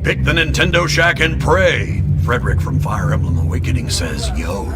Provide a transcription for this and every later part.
Pick the Nintendo Shack and pray. Frederick from Fire Emblem Awakening says, yo.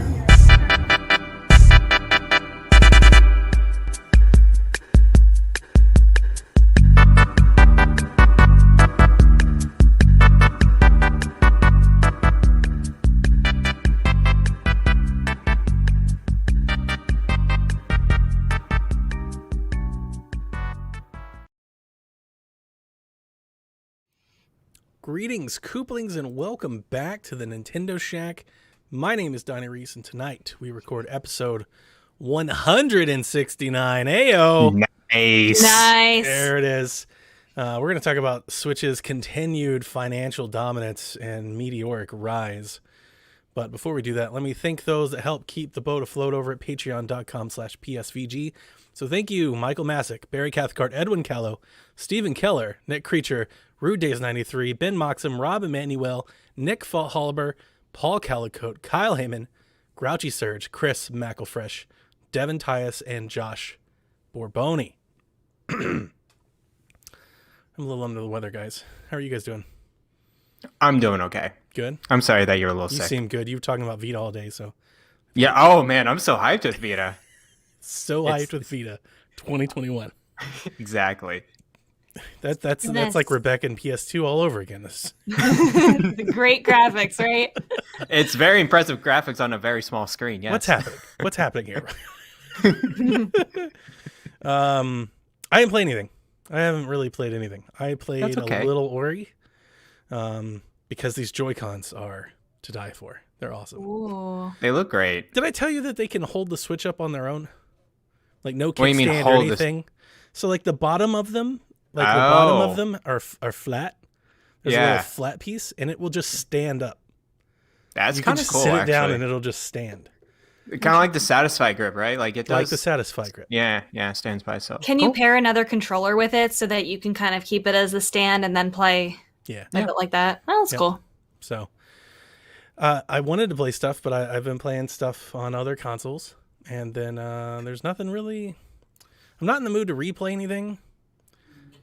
Greetings, Kooplings, and welcome back to the Nintendo Shack. My name is Donnie Reese, and tonight we record episode 169. Ayo! Nice. There it is. We're going to talk about Switch's continued financial dominance and meteoric rise. But before we do that, let me thank those that help keep the boat afloat over at patreon.com/PSVG. So thank you, Michael Masick, Barry Cathcart, Edwin Callow, Stephen Keller, Nick Creature, Rude Days 93, Ben Moxham, Rob Emanuel, Nick Holliber, Paul Calicote, Kyle Heyman, Grouchy Surge, Chris McElfresh, Devin Tyus, and Josh Borboni. I'm a little under the weather, guys. How are you guys doing? I'm doing okay. Good? I'm sorry that you're a little You sick. seem good. You were talking about Vita all day, so. Yeah. Oh, man. I'm so hyped with Vita. So hyped with Vita 2021. Exactly. That's like Rebecca and PS2 all over again. The great graphics, right? It's very impressive graphics on a very small screen. Yes. What's happening? What's happening here? I didn't play anything. I haven't really played anything. I played a little Ori because these Joy-Cons are to die for. They're awesome. Ooh. They look great. Did I tell you that they can hold the Switch up on their own? Like no What do you mean kickstand or hold anything. So like the bottom of them, are flat. There's a little flat piece, and it will just stand up. That's You can kind of just cool, sit it actually. down, and it'll just stand. Kind of like the Satisfy grip, right? Like it does. Like the Satisfy grip. Yeah, it stands by itself. Can you pair another controller with it so that you can kind of keep it as the stand and then play Yeah. with it like that? Oh, that's cool. So I wanted to play stuff, but I've been playing stuff on other consoles. And then there's nothing really... I'm not in the mood to replay anything.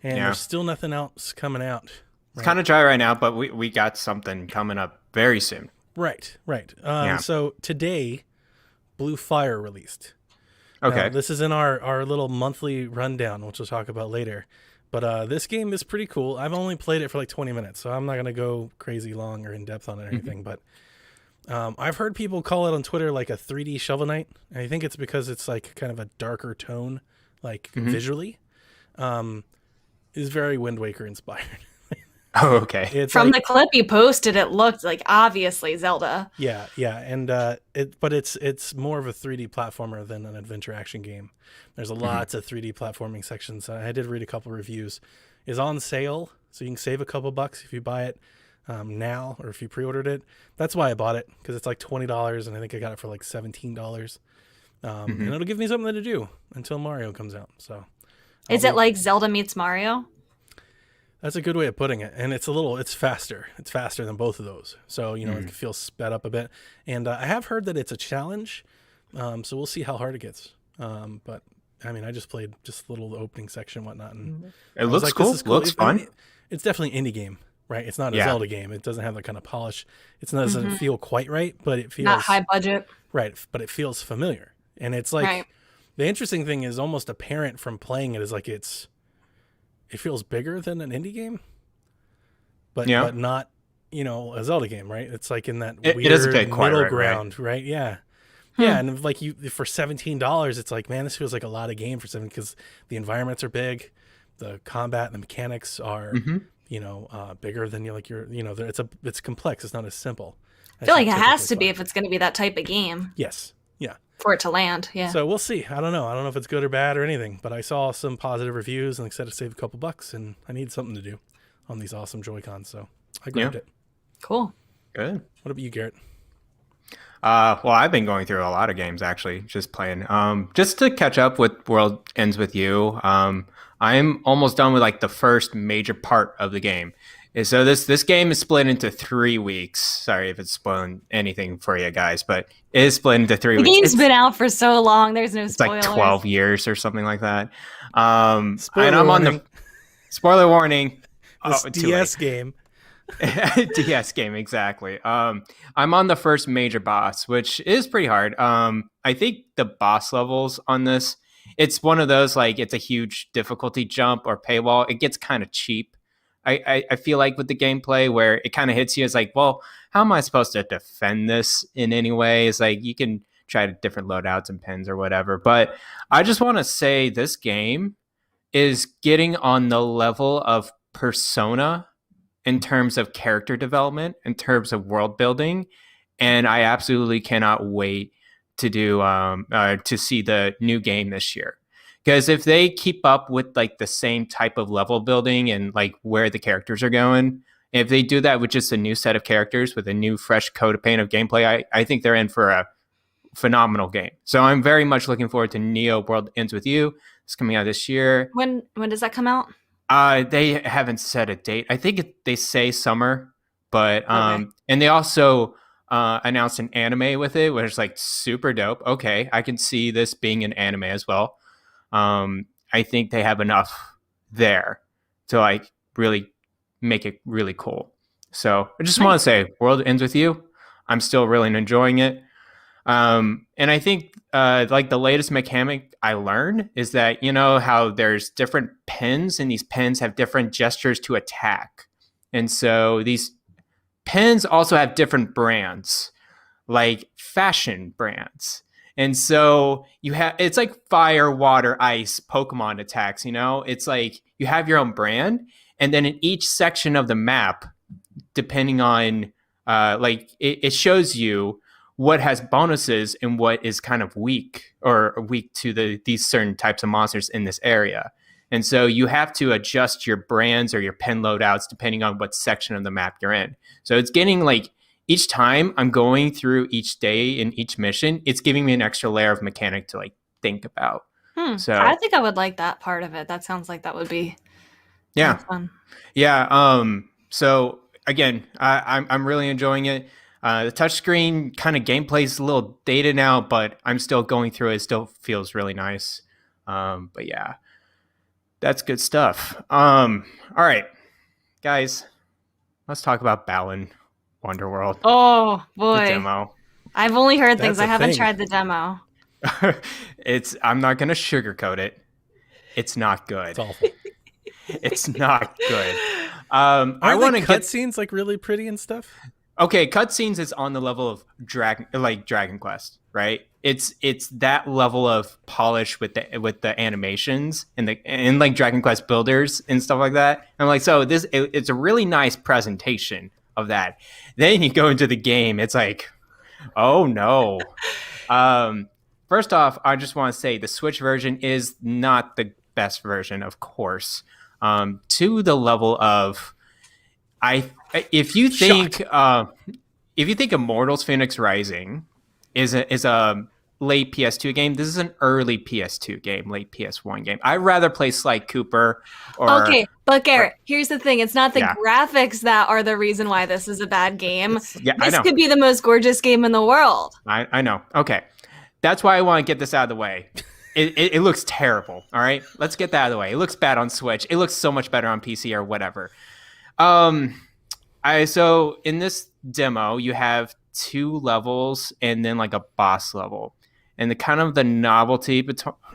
And there's still nothing else coming out. Right? It's kind of dry right now, but we got something coming up very soon. Right. So today, Blue Fire released. Okay. Now, this is in our little monthly rundown, which we'll talk about later. But this game is pretty cool. I've only played it for like 20 minutes, so I'm not going to go crazy long or in depth on it or anything. But I've heard people call it on Twitter like a 3D Shovel Knight. And I think it's because it's like kind of a darker tone, like visually. Is very Wind Waker inspired. Oh, okay. It's From like, the clip you posted, it looked like obviously Zelda. Yeah, and it's more of a 3D platformer than an adventure action game. There's lots of 3D platforming sections. I did read a couple reviews. It's on sale, so you can save a couple bucks if you buy it now or if you pre-ordered it. That's why I bought it, because it's like $20, and I think I got it for like $17. And it'll give me something to do until Mario comes out. So, Is it like Zelda meets Mario? That's a good way of putting it. And it's faster. It's faster than both of those. So, it feels sped up a bit. And I have heard that it's a challenge. So we'll see how hard it gets. But I mean, I just played just a little opening section and whatnot. And It looks cool. Looks fun. It's definitely an indie game, right? It's not a Zelda game. It doesn't have that kind of polish. It doesn't feel quite right, but it feels... Not high budget. Right, but it feels familiar. And it's like... The interesting thing is almost apparent from playing it is like it feels bigger than an indie game, but not, a Zelda game, right? It's like in that weird middle ground, right? Yeah. Yeah. And like for $17, it's like, man, this feels like a lot of game for $17 because the environments are big. The combat and the mechanics are, bigger than it's complex. It's not as simple. I feel like it has to be if it's going to be that type of game. Yes. Yeah. For it to land, yeah. So we'll see. I don't know if it's good or bad or anything, but I saw some positive reviews and said to save a couple bucks, and I need something to do on these awesome Joy-Cons, so I grabbed it. Cool. Good. What about you, Garrett? Well, I've been going through a lot of games, actually, just playing. Just to catch up with World Ends With You, I'm almost done with like the first major part of the game. So this game is split into 3 weeks. Sorry if it's spoiling anything for you guys, but it is split into 3 weeks. The game's been out for so long. There's no spoilers. It's like 12 years or something like that. Spoiler and I'm warning. on the spoiler warning. This DS game DS game, exactly. I'm on the first major boss, which is pretty hard. I think the boss levels on this, it's one of those like it's a huge difficulty jump or paywall. It gets kind of cheap. I feel like with the gameplay where it kind of hits you as like, well, how am I supposed to defend this in any way? It's like you can try different loadouts and pins or whatever. But I just want to say this game is getting on the level of Persona in terms of character development, in terms of world building, and I absolutely cannot wait to see the new game this year. Because if they keep up with like the same type of level building and like where the characters are going, if they do that with just a new set of characters with a new fresh coat of paint of gameplay, I think they're in for a phenomenal game. So I'm very much looking forward to Neo World Ends With You. It's coming out this year. When does that come out? They haven't set a date. I think they say summer, but Okay. and they also announced an anime with it, which is like super dope. Okay, I can see this being an anime as well. I think they have enough there to like really make it really cool. So I just want to say, World Ends With You. I'm still really enjoying it. And I think like the latest mechanic I learned is that, you know, how there's different pins and these pins have different gestures to attack. And so these pins also have different brands, like fashion brands. And so you have, it's like fire, water, ice, Pokemon attacks, you know, it's like you have your own brand. And then in each section of the map, depending on like it shows you what has bonuses and what is kind of weak or weak to these certain types of monsters in this area. And so you have to adjust your brands or your pen loadouts depending on what section of the map you're in. So it's getting like each time I'm going through each day in each mission, it's giving me an extra layer of mechanic to like think about. So I think I would like that part of it. That sounds like that would be yeah, fun. yeah. So again, I'm really enjoying it. The touchscreen kind of gameplay is a little dated now, but I'm still going through it. It still feels really nice. But yeah, that's good stuff. All right, guys, let's talk about Balan Wonderworld. Oh The boy, demo. I've only heard things. That's I a haven't thing. tried the demo. I'm not gonna sugarcoat it. It's not good. It's awful. It's not good. I Aren't want the to get cutscenes like really pretty and stuff? okay. Cutscenes is on the level of Dragon Quest, right? It's that level of polish with the animations and like Dragon Quest builders and stuff like that. I'm like, so it's a really nice presentation of that. Then you go into the game, it's like, oh no. First off, I just want to say the Switch version is not the best version, of course. To the level of if you think Immortals Phoenix Rising is a late PS2 game, this is an early PS2 game, late PS1 game. I'd rather play Sly Cooper or Okay, but Garrett, here's the thing. It's not the Yeah. graphics that are the reason why this is a bad game. Yeah, I This know. could be the most gorgeous game in the world. I know. Okay. That's why I want to get this out of the way. It looks terrible. All right. Let's get that out of the way. It looks bad on Switch. It looks so much better on PC or whatever. So in this demo, you have 2 levels and then like a boss level. And the novelty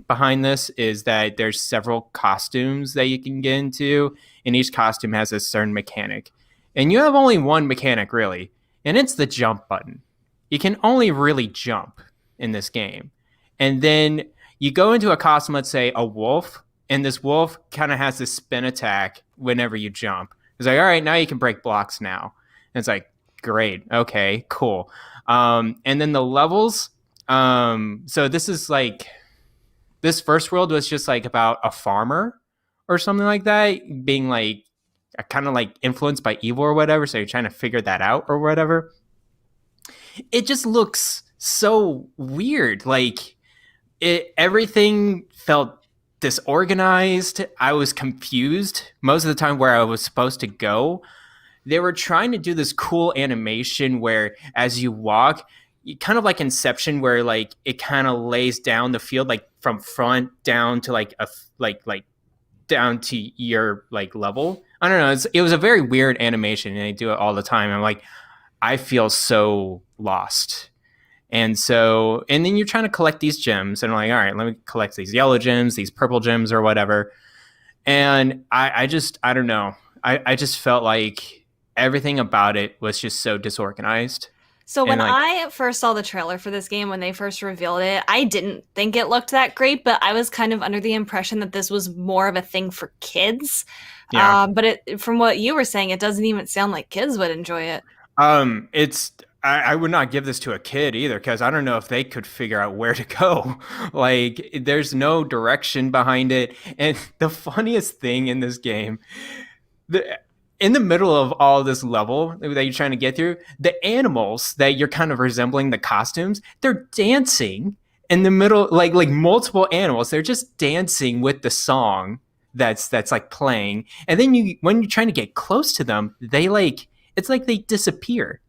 behind this is that there's several costumes that you can get into, and each costume has a certain mechanic. And you have only one mechanic really, and it's the jump button. You can only really jump in this game. And then you go into a costume, let's say a wolf, and this wolf kind of has this spin attack whenever you jump. It's like, all right, now you can break blocks now. And it's like, great, okay, cool. And then the levels, so this is like, this first world was just like about a farmer or something like that, being like kind of like influenced by evil or whatever. So you're trying to figure that out or whatever. It just looks so weird. Like everything felt disorganized. I was confused most of the time where I was supposed to go. They were trying to do this cool animation where as you walk, kind of like Inception, where like it kind of lays down the field like from front down to like down to your like level. I don't know. It was a very weird animation, and they do it all the time. I'm like, I feel so lost. And then you're trying to collect these gems, and I'm like, all right, let me collect these yellow gems, these purple gems, or whatever. And I don't know. I just felt like everything about it was just so disorganized. So when like, I first saw the trailer for this game, when they first revealed it, I didn't think it looked that great, but I was kind of under the impression that this was more of a thing for kids. Yeah. But from what you were saying, it doesn't even sound like kids would enjoy it. I would not give this to a kid either, because I don't know if they could figure out where to go. Like, there's no direction behind it. And the funniest thing in this game, in the middle of all this level that you're trying to get through, the animals that you're kind of resembling the costumes, they're dancing in the middle, like multiple animals. They're just dancing with the song that's like playing. And then when you're trying to get close to them, it's like they disappear.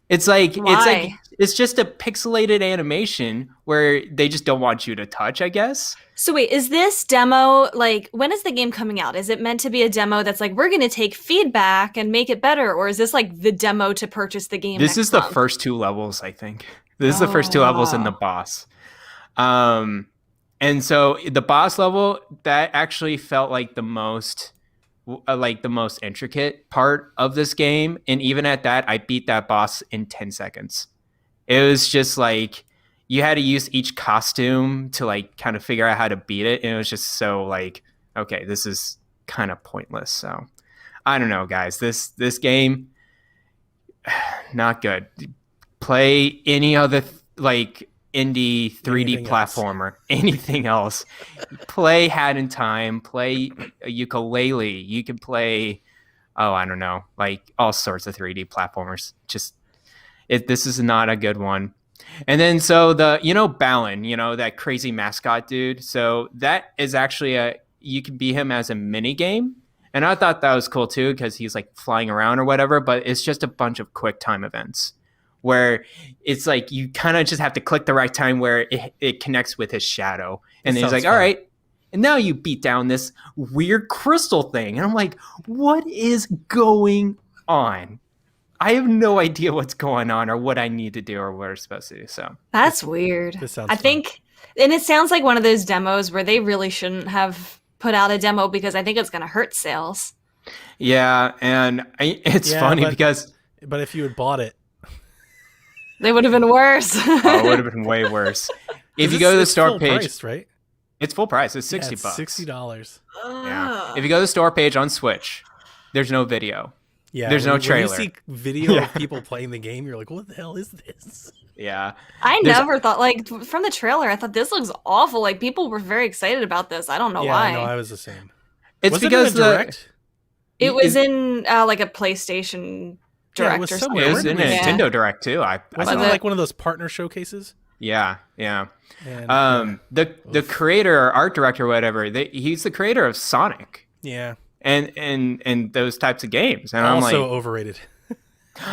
Why? It's just a pixelated animation where they just don't want you to touch, I guess. So wait, is this demo, like, when is the game coming out? Is it meant to be a demo that's like, we're going to take feedback and make it better? Or is this like the demo to purchase the game? This is the month? first 2 levels, I think. This is the first 2 levels in the boss. And so the boss level, that actually felt like the most intricate part of this game. And even at that, I beat that boss in 10 seconds. It was just like, you had to use each costume to like kind of figure out how to beat it. And it was just so like, okay, this is kind of pointless. So I don't know, guys, this game, not good. Play any other like indie 3D platformer, anything else. Play Hat in Time, play a ukulele. You can play, I don't know, like all sorts of 3D platformers. This is not a good one. And then so Balin, that crazy mascot dude. So that is actually you can beat him as a mini game. And I thought that was cool too, because he's like flying around or whatever, but it's just a bunch of quick time events where it's like you kind of just have to click the right time where it connects with his shadow. And then he's like, all right, and now you beat down this weird crystal thing. And I'm like, what is going on? I have no idea what's going on or what I need to do or what I'm supposed to do. So that's weird. This sounds I think, and it sounds like one of those demos where they really shouldn't have put out a demo because I think it's going to hurt sales. Yeah, and it's funny because... But if you had bought it... They would have been worse. It would have been way worse. If you go to the store page... Priced, right? It's full price. It's $60. $60. Yeah. If you go to the store page on Switch, there's no video. Yeah, there's no trailer. When you see video of people playing the game, you're like, what the hell is this? Yeah. I never thought, like, from the trailer, I thought this looks awful. Like, people were very excited about this. I don't know why. Yeah, no, I was the same. It's because it was in, like, a PlayStation Direct or something. It was in a Nintendo Direct, too. Wasn't it like one of those partner showcases? Yeah. And, the creator or art director or whatever, he's the creator of Sonic. Yeah. And those types of games. And also I'm like, overrated.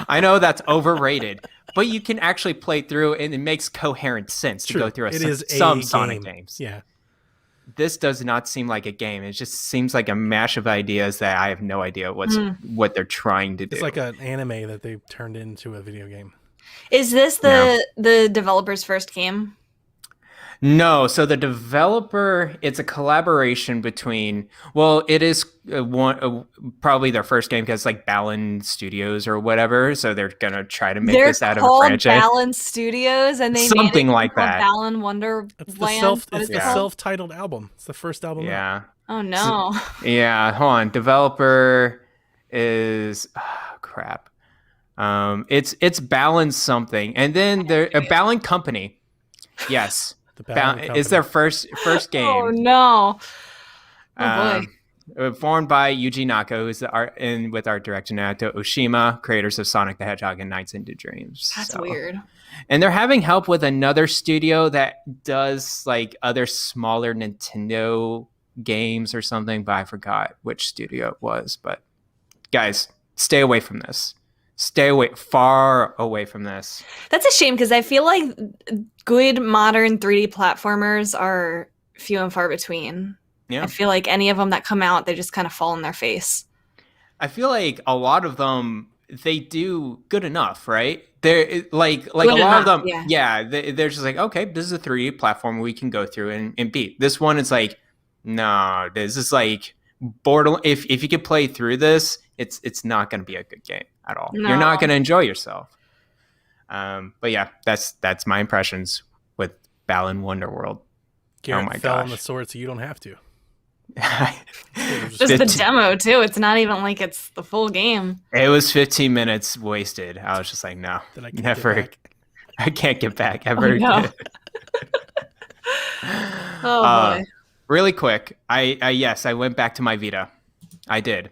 I know that's overrated, but you can actually play through and it makes coherent sense to go through some Sonic games. Yeah. This does not seem like a game. It just seems like a mash of ideas that I have no idea what they're trying to do. It's like an anime that they turned into a video game. Is this the developer's first game? No, so the developer, it's a collaboration between, well, it is probably their first game because it's like Balin Studios or whatever, so they're going to try to make this out of a franchise. They're called Balin Studios, and they something made it like that. Balin Wonderland. It's the self-titled album. It's the first album. Yeah. Oh, no. Yeah, hold on. Developer is, crap. It's Balin something, and then they're a Balin Company. Yes. It's their first game. Oh no! Oh boy. Formed by Yuji Naka, who's the art and with art director Naoto Oshima, creators of Sonic the Hedgehog and Nights into Dreams. That's weird. And they're having help with another studio that does like other smaller Nintendo games or something, but I forgot which studio it was. But guys, stay away from this. Far away from this. That's a shame because I feel like good modern 3D platformers are few and far between. Yeah. I feel like any of them that come out, they just kind of fall in their face. I feel like a lot of them they do good enough, right? They're like Good a lot of enough, them, yeah. yeah. They're just like, okay, this is a 3D platform we can go through and beat. This one is like, no, this is like borderline. If you could play through this, it's not going to be a good game at all. You're No. not going to enjoy yourself. But yeah, that's my impressions with Balan Wonderworld. Garrett my fell on gosh. the sword, so you don't have to. Just the 15 demo too. It's not even like it's the full game. It was 15 minutes wasted. I was just like, no, Then I can't never. get back. I can't get back ever. no. Oh boy. Really quick, I went back to my Vita. I did.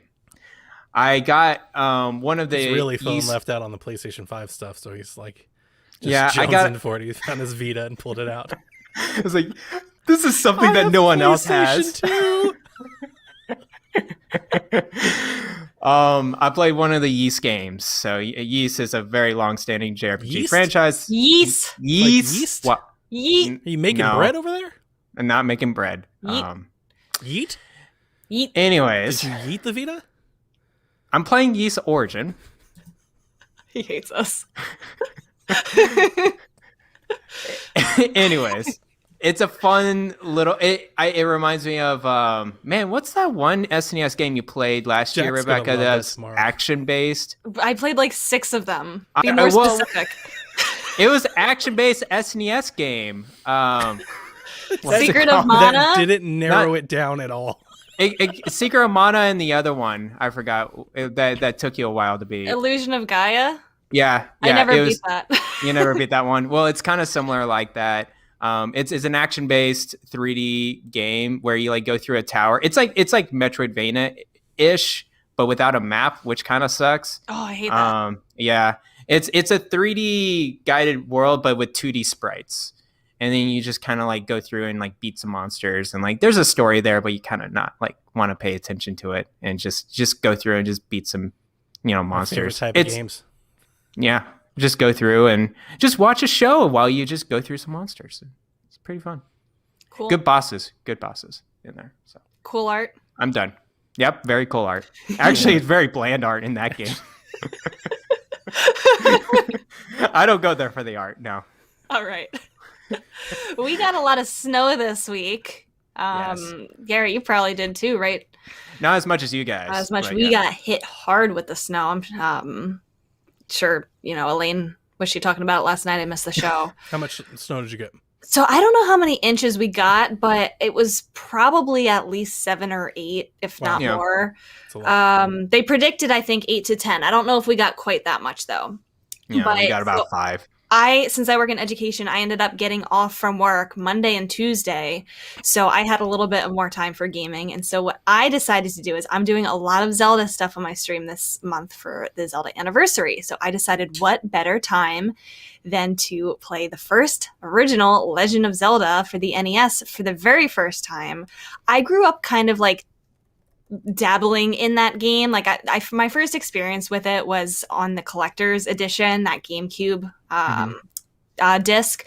I got one of the He's really feeling left out on the PlayStation 5 stuff, so he's like, just Yeah, I got- jonesing for it. He found his Vita and pulled it out. I was like, this is something that no one else has. PlayStation 2. I played one of the Yeast games. So Yeast is a very long-standing JRPG Yeast? franchise. Yeast. Yeast. Like What? Yeet. Are you making No. bread over there? I'm not making bread. Yeet. Yeet? Yeet. Anyways, Did you yeet the Vita? I'm playing Yeast Origin. He hates us. Anyways, it's a fun little. It reminds me of man. What's that one SNES game you played last year, Jack's gonna Rebecca? love That's this tomorrow. action based. I played like 6 of them. Be I- more well- specific. It was action based SNES game. What's it Secret called? of Mana? That didn't narrow Not- it down at all. Secret of Mana and the other one I forgot that took you a while to beat. Illusion of Gaia. Yeah, I never it beat was, that. You never beat that one. Well, it's kind of similar like that. It's an action based 3D game where you like go through a tower. It's like Metroidvania ish, but without a map, which kind of sucks. Oh, I hate that. Yeah, it's a 3D guided world, but with 2D sprites. And then you just kind of like go through and like beat some monsters, and like there's a story there, but you kind of not like want to pay attention to it and just go through and just beat some My favorite monsters. type of games. Yeah, just go through and just watch a show while you just go through some monsters. It's pretty fun. Cool. Good bosses in there. So Cool art. I'm done. Yep, very cool art. Actually, it's very bland art in that game. I don't go there for the art. No. All right. We got a lot of snow this week. Yes. Garrett, you probably did too, right? Not as much as you guys. Not as much. but We yeah. got hit hard with the snow. I'm sure, Elaine, was she talking about it last night? I missed the show. How much snow did you get? So I don't know how many inches we got, but it was probably at least 7 or 8, if Wow. not Yeah. more. It's a lot. They predicted, I think, 8 to 10. I don't know if we got quite that much though. Yeah, but- we got about so- 5. Since I work in education, I ended up getting off from work Monday and Tuesday. So I had a little bit of more time for gaming. And so what I decided to do is I'm doing a lot of Zelda stuff on my stream this month for the Zelda anniversary. So I decided what better time than to play the first original Legend of Zelda for the NES for the very first time. I grew up kind of like dabbling in that game. Like my first experience with it was on the collector's edition, that GameCube disc.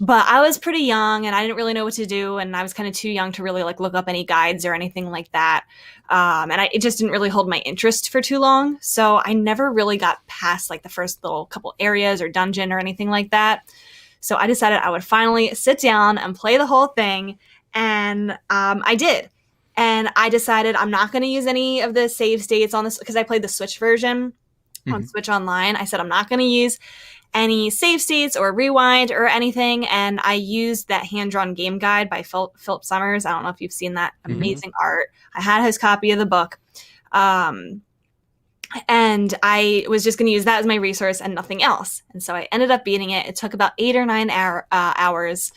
But I was pretty young and I didn't really know what to do, and I was kind of too young to really like look up any guides or anything like that. It just didn't really hold my interest for too long. So I never really got past like the first little couple areas or dungeon or anything like that. So I decided I would finally sit down and play the whole thing, and I did. And I decided I'm not going to use any of the save states on this because I played the Switch version on Switch Online. I said I'm not going to use any save states or rewind or anything. And I used that hand-drawn game guide by Philip Summers. I don't know if you've seen that amazing art. I had his copy of the book. And I was just going to use that as my resource and nothing else. And so I ended up beating it. It took about 8 or 9 hours.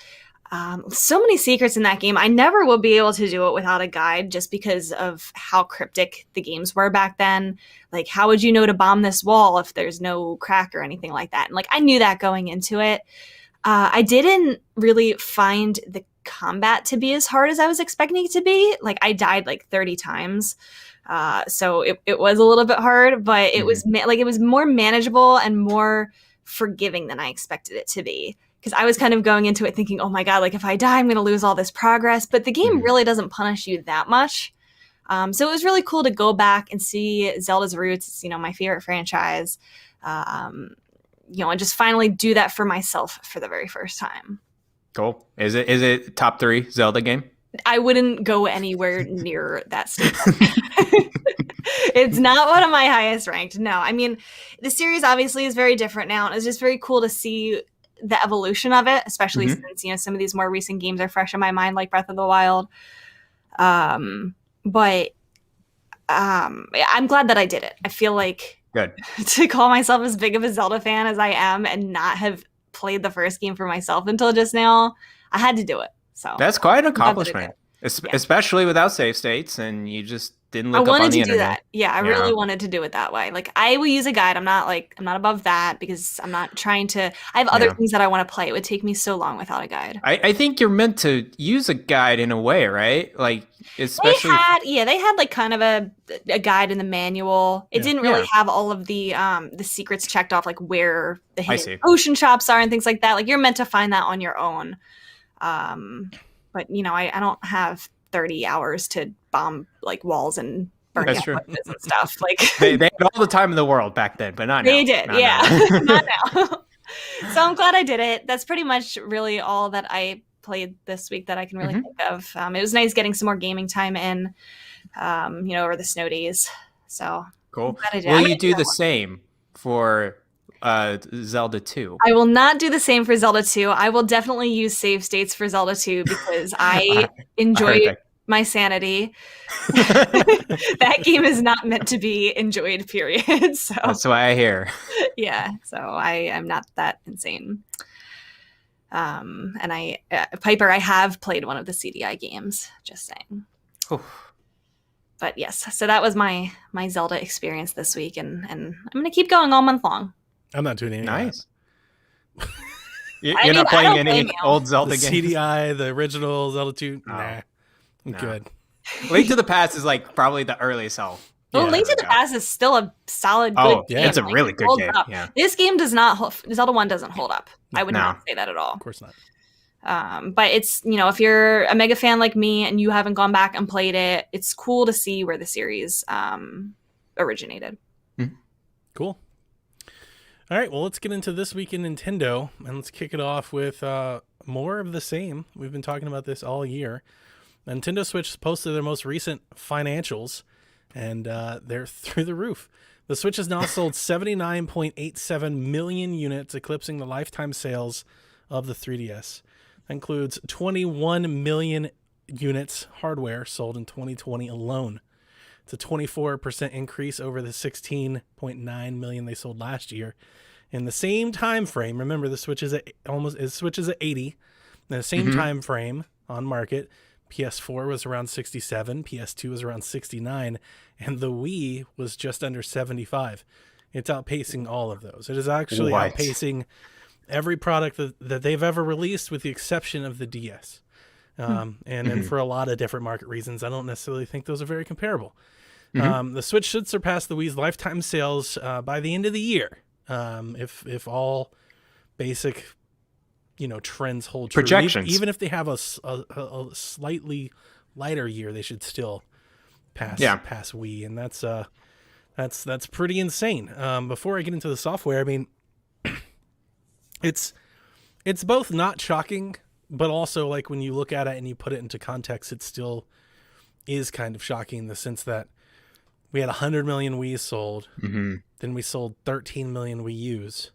So many secrets in that game. I never will be able to do it without a guide just because of how cryptic the games were back then. Like, how would you know to bomb this wall if there's no crack or anything like that? And like, I knew that going into it. I didn't really find the combat to be as hard as I was expecting it to be. Like, I died like 30 times. So it was a little bit hard, but it was it was more manageable and more forgiving than I expected it to be. Because I was kind of going into it thinking, oh my God, like if I die, I'm going to lose all this progress. But the game really doesn't punish you that much. So it was really cool to go back and see Zelda's roots. It's, my favorite franchise. And just finally do that for myself for the very first time. Cool. Is it top 3 Zelda game? I wouldn't go anywhere near that statement. It's not one of my highest ranked. No, I mean, the series obviously is very different now. And it's just very cool to see the evolution of it, especially since, some of these more recent games are fresh in my mind, like Breath of the Wild. But I'm glad that I did it. I feel like Good. To call myself as big of a Zelda fan as I am and not have played the first game for myself until just now, I had to do it. So that's quite an accomplishment, especially without save states, and you just didn't look up on the internet. I wanted to do that. Yeah, I really wanted to do it that way. Like, I will use a guide. I'm not above that because I'm not trying to. I have other things that I want to play. It would take me so long without a guide. I think you're meant to use a guide in a way, right? Like, especially they had like kind of a guide in the manual. It didn't really have all of the secrets checked off, like where the hidden ocean shops are and things like that. Like, you're meant to find that on your own. But I don't have 30 hours to bomb like walls and burn and stuff. Like they had all the time in the world back then, but not now. They did, not now. So I'm glad I did it. That's pretty much really all that I played this week that I can really think of. It was nice getting some more gaming time in, over the snow days. So cool. Will you do the same for Zelda 2? I will not do the same for Zelda 2. I will definitely use save states for Zelda 2 because I enjoyed my sanity. That game is not meant to be enjoyed, period. So that's why I hear. Yeah, so I am not that insane. And Piper, I have played one of the CDI games, just saying. Oof. But yes, so that was my Zelda experience this week, and I'm going to keep going all month long. I'm not doing any nice. You're not playing any old Zelda games? CDI, the original Zelda 2? Nah. I'm good. Link to the Past is like probably the earliest Zelda. Well, Link to the Past is still a solid, good game. It's a really good game. Yeah. This game does not, Zelda 1 doesn't hold up. I would not say that at all. Of course not. But it's, if you're a mega fan like me and you haven't gone back and played it, it's cool to see where the series originated. Cool. All right, well, let's get into This Week in Nintendo, and let's kick it off with more of the same. We've been talking about this all year. Nintendo Switch posted their most recent financials, and they're through the roof. The Switch has now sold 79.87 million units, eclipsing the lifetime sales of the 3DS. That includes 21 million units hardware sold in 2020 alone. It's a 24% increase over the 16.9 million they sold last year. In the same time frame, remember the Switch is at 80. In the same time frame on market, PS4 was around 67, PS2 was around 69, and the Wii was just under 75. It's outpacing all of those. It is actually outpacing every product that they've ever released, with the exception of the DS. And for a lot of different market reasons, I don't necessarily think those are very comparable. The Switch should surpass the Wii's lifetime sales by the end of the year, if all basic trends hold true. Projections. Even if they have a slightly lighter year, they should still pass Wii, and that's pretty insane. Before I get into the software, I mean, it's both not shocking, but also, like, when you look at it and you put it into context, it still is kind of shocking in the sense that we had 100 million Wii's sold, then we sold 13 million Wii U's,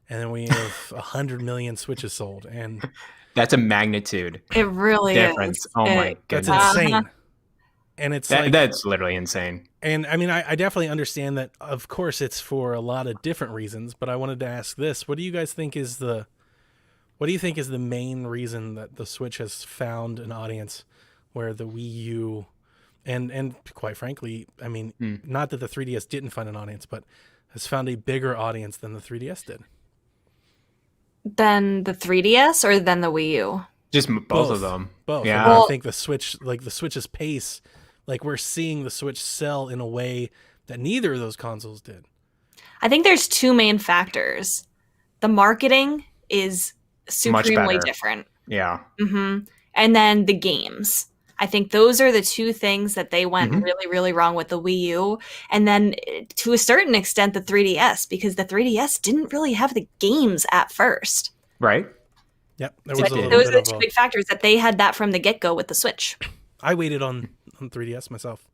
and then we have 100 million Switches sold, and that's a magnitude. It really difference. Is. Oh my goodness, that's insane. And it's that's literally insane. And I mean, I definitely understand that. Of course, it's for a lot of different reasons. But I wanted to ask this: what do you guys think is the main reason that the Switch has found an audience where the Wii U, and quite frankly, I mean, not that the 3DS didn't find an audience, but has found a bigger audience than the 3DS did? Than the 3DS or than the Wii U? Just both of them. Both. Yeah. Well, I think the Switch's pace, like, we're seeing the Switch sell in a way that neither of those consoles did. I think there's two main factors. The marketing is supremely different. Yeah. And then the games. I think those are the two things that they went Mhm. really, really wrong with the Wii U. And then to a certain extent, the 3DS, because the 3DS didn't really have the games at first. Right. Yep, there So I was a think little those bit are the of two a. big factors that they had that from the get-go with the Switch. I waited on 3DS myself.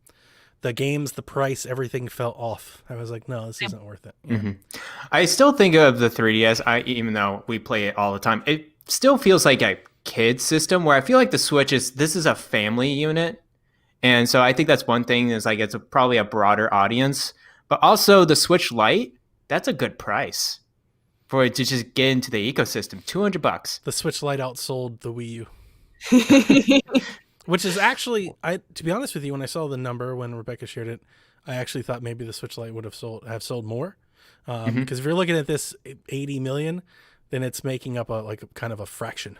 The games, the price, everything felt off. I was like, no, this isn't worth it. Yeah. Mhm. I still think of the 3DS. Even though we play it all the time, it still feels like a kid system. Where I feel like the Switch is a family unit, and so I think that's one thing is like probably a broader audience. But also the Switch Lite, that's a good price for it to just get into the ecosystem. $200. The Switch Lite outsold the Wii U, which is actually, to be honest with you, when I saw the number when Rebecca shared it, I actually thought maybe the Switch Lite would have sold more. Because if you're looking at this 80 million, then it's making up a kind of a fraction.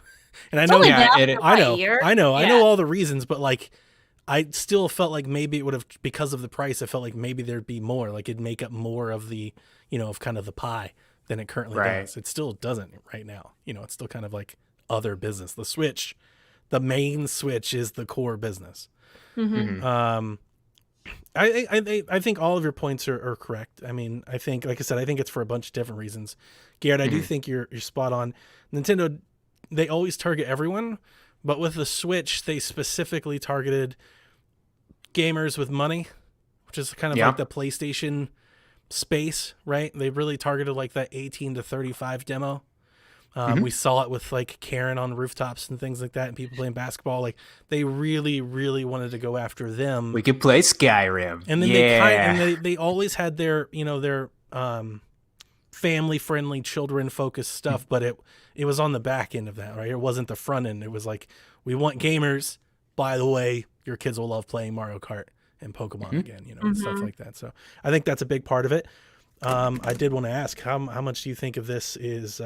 And I know, only Yeah, been it- out for I about a know, year. I know Yeah. all the reasons, but like, I still felt like maybe it would have, because of the price, I felt like maybe there'd be more, like it'd make up more of the, of kind of the pie than it currently Right. does. It still doesn't right now. It's still kind of like other business. The Switch, the main Switch is the core business. Mhm. Mhm. I think all of your points are correct. I mean, I think, like I said, I think it's for a bunch of different reasons. Garrett, I do think you're spot on. Nintendo, they always target everyone, but with the Switch, they specifically targeted gamers with money, which is kind of Yeah. like the PlayStation space, right? They really targeted like that 18 to 35 demo. We saw it with like Karen on rooftops and things like that, and people playing basketball. Like they really, really wanted to go after them. We could play Skyrim. And then yeah. they always had their family friendly, children focused stuff, but it was on the back end of that, right? It wasn't the front end. It was like, we want gamers. By the way, your kids will love playing Mario Kart and Pokemon again, and stuff like that. So I think that's a big part of it. I did want to ask, how much do you think of this is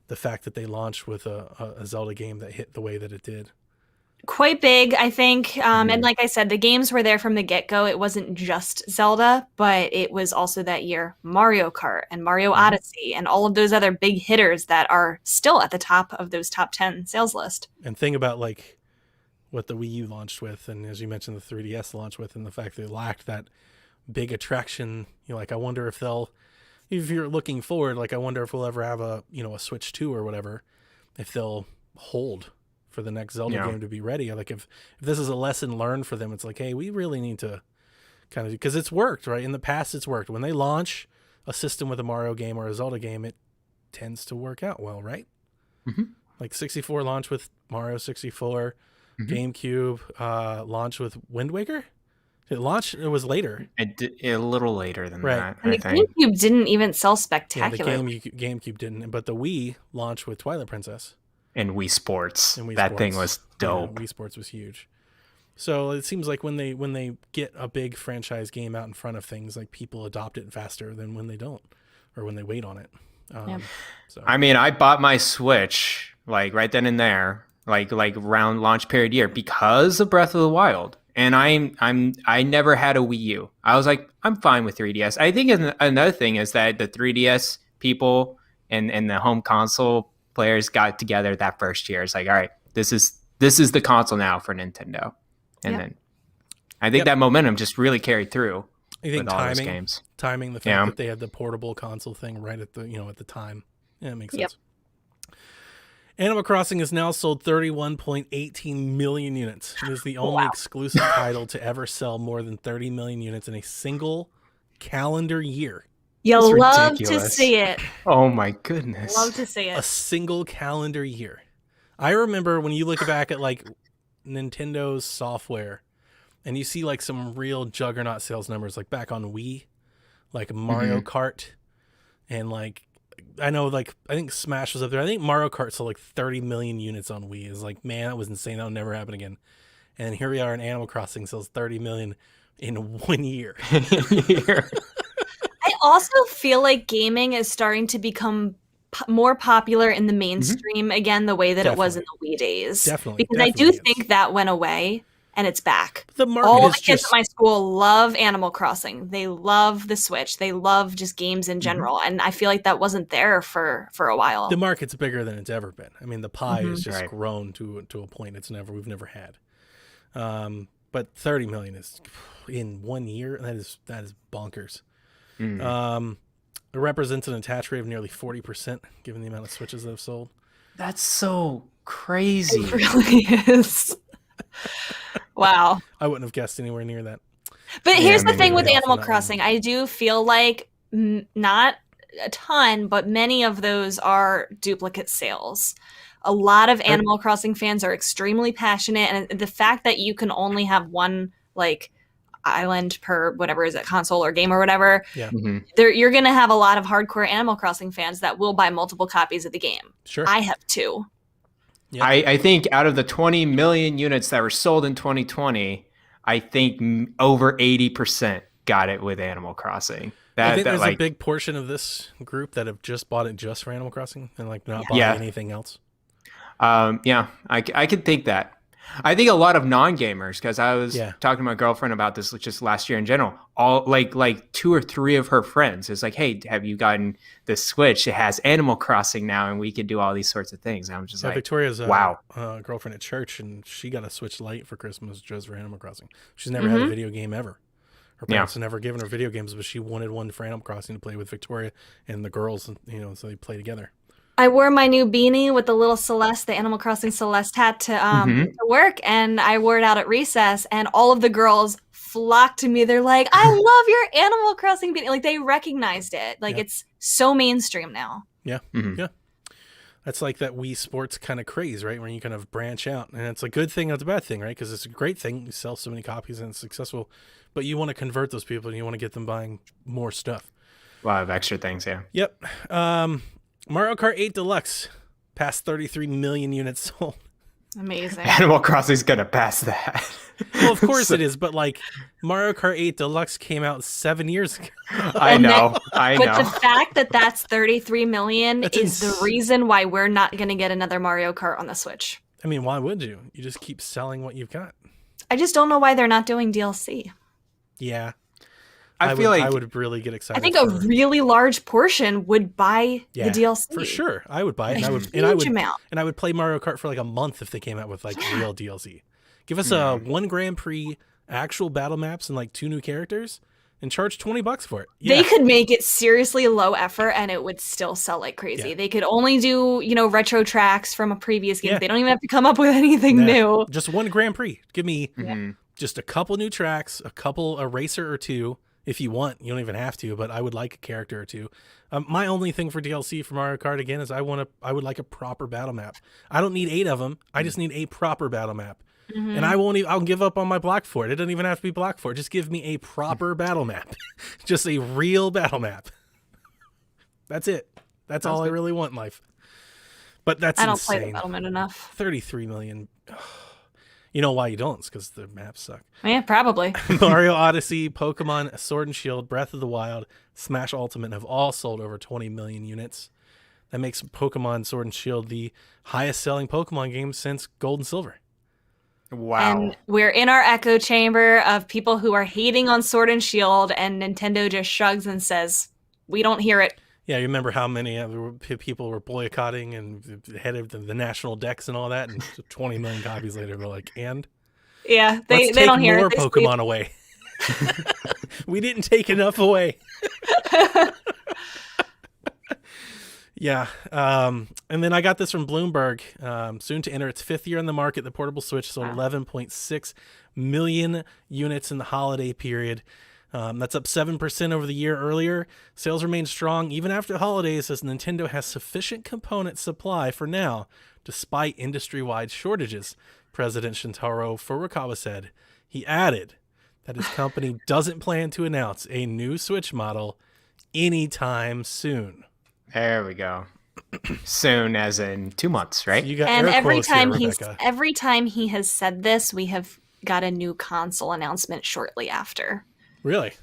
the fact that they launched with a Zelda game that hit the way that it did? Quite big, I think. And like I said, the games were there from the get-go. It wasn't just Zelda, but it was also that year Mario Kart and Mario Odyssey and all of those other big hitters that are still at the top of those top 10 sales list. And think about like what the Wii U launched with, and as you mentioned, the 3DS launched with, and the fact they lacked that big attraction. Like, I wonder if you're looking forward, like I wonder if we'll ever have a Switch 2 or whatever, if they'll hold for the next Zelda game to be ready. Like if this is a lesson learned for them, it's like, hey, we really need to kind of, because it's worked, right? In the past, it's worked. When they launch a system with a Mario game or a Zelda game, it tends to work out well, right? Like 64 launched with Mario 64, GameCube launched with Wind Waker. It was later. A little later than Right. that, And I the think. GameCube didn't even sell Yeah, the spectacularly. GameCube didn't, but the Wii launched with Twilight Princess. And Wii Sports. And Wii That Sports. thing was dope. Yeah, Wii Sports was huge. So it seems like when they get a big franchise game out in front of things, like people adopt it faster than when they don't, or when they wait on it. So I mean, I bought my Switch like right then and there, like around launch period year because of Breath of the Wild. And I never had a Wii U. I was like, I'm fine with 3DS. I think another thing is that the 3DS people and the home console players got together that first year. It's like, all right, this is the console now for Nintendo. And then I think that momentum just really carried through I think with all those games. timing, the fact that they had the portable console thing right at the at the time, it makes sense. Animal Crossing has now sold 31.18 million units. It is the only exclusive title to ever sell more than 30 million units in a single calendar year. You'll That's love ridiculous. to see it. Oh my goodness. Love to see A it. single calendar year. I remember when you look back at like Nintendo's software and you see like some real juggernaut sales numbers, like back on Wii, like Mario Kart, and like I know, like I think Smash was up there. I think Mario Kart sold like 30 million units on Wii. It's like, man, that was insane. That'll never happen again. And here we are in Animal Crossing sells 30 million in 1 year. I also feel like gaming is starting to become more popular in the mainstream again, the way that it was in the Wii days. Definitely. Because I do think that went away and it's back. The market All is the kids just at my school love Animal Crossing. They love the Switch. They love just games in general. And I feel like that wasn't there for a while. the market's bigger than it's ever been. I mean, the pie has just Right. grown to a point we've never had. But 30 million is in 1 year. That is bonkers. It represents an attach rate of nearly 40%, given the amount of Switches that have sold. That's so crazy. It really is. Wow. I wouldn't have guessed anywhere near that. But here's the me thing with neither. Animal Off on that Crossing. I do feel like not a ton, but many of those are duplicate sales. A lot of Animal Crossing fans are extremely passionate, and the fact that you can only have one like island per whatever is it, console or game or whatever, Yeah. you're going to have a lot of hardcore Animal Crossing fans that will buy multiple copies of the game. Sure. I have 2. Yeah. I think out of the 20 million units that were sold in 2020, I think over 80% got it with Animal Crossing. I think there's a big portion of this group that have just bought it just for Animal Crossing and like not buying anything else. Yeah, I could think that. I think a lot of non-gamers, because I was talking to my girlfriend about this just last year in general. All like 2 or 3 of her friends is like, "Hey, have you gotten the Switch? It has Animal Crossing now, and we could do all these sorts of things." And I'm just like, Victoria's wow. Girlfriend at church, and she got a Switch Lite for Christmas just for Animal Crossing. She's never had a video game ever. Her parents have never given her video games, but she wanted one for Animal Crossing to play with Victoria and the girls, so they play together. I wore my new beanie with the little Celeste, the Animal Crossing Celeste hat to work, and I wore it out at recess, and all of the girls flocked to me. They're like, "I love your Animal Crossing beanie." Like, they recognized it. Like, it's so mainstream now. Yeah. Yeah. That's like that Wii Sports kind of craze, right? When you kind of branch out. And it's a good thing, it's a bad thing, right? Because it's a great thing. You sell so many copies and it's successful. But you want to convert those people and you want to get them buying more stuff. A lot of extra things, yeah. Yep. Mario Kart 8 Deluxe passed 33 million units sold. Amazing. Animal Crossing's going to pass that. Well, of course it is. But like Mario Kart 8 Deluxe came out 7 years ago. I know. But the fact that that's 33 million is the reason why we're not going to get another Mario Kart on the Switch. I mean, why would you? You just keep selling what you've got. I just don't know why they're not doing DLC. Yeah. I feel like I would really get excited. I think a really large portion would buy the DLC. For sure. I would buy it. And I would play Mario Kart for like a month if they came out with like real DLC. Give us a 1 Grand Prix actual battle maps and like 2 new characters and charge $20 for it. Yeah. They could make it seriously low effort and it would still sell like crazy. Yeah. They could only do, retro tracks from a previous game. Yeah. They don't even have to come up with anything new. Just 1 Grand Prix. Give me just a couple new tracks, a racer or 2. If you want, you don't even have to, but I would like a character or 2. My only thing for DLC for Mario Kart again is I would like a proper battle map. I don't need 8 of them. I just need a proper battle map. And I'll give up on my block fort. It doesn't even have to be block fort. Just give me a proper battle map. Just a real battle map. That's it. That's all I really want in life. But that's insane. I don't play the Battlement enough. 33 million. You know why you don't? It's because the maps suck. Yeah, probably. Mario Odyssey, Pokemon Sword and Shield, Breath of the Wild, Smash Ultimate have all sold over 20 million units. That makes Pokemon Sword and Shield the highest selling Pokemon game since Gold and Silver. Wow. And we're in our echo chamber of people who are hating on Sword and Shield, and Nintendo just shrugs and says, "We don't hear it." Yeah, you remember how many people were boycotting and head of the national decks and all that, and 20 million copies later, they're like, and? Yeah, they take don't hear more it. They Pokemon sleep. Away. We didn't take enough away. Yeah. And then I got this from Bloomberg. Soon to enter its 5th year on the market, the portable Switch sold 11.6 million units in the holiday period. That's up 7% over the year earlier. Sales remain strong even after the holidays as Nintendo has sufficient component supply for now, despite industry-wide shortages, President Shintaro Furukawa said. He added that his company doesn't plan to announce a new Switch model anytime soon. There we go. Soon as in 2 months, right? So you got and every every time he has said this, we have got a new console announcement shortly after. Really?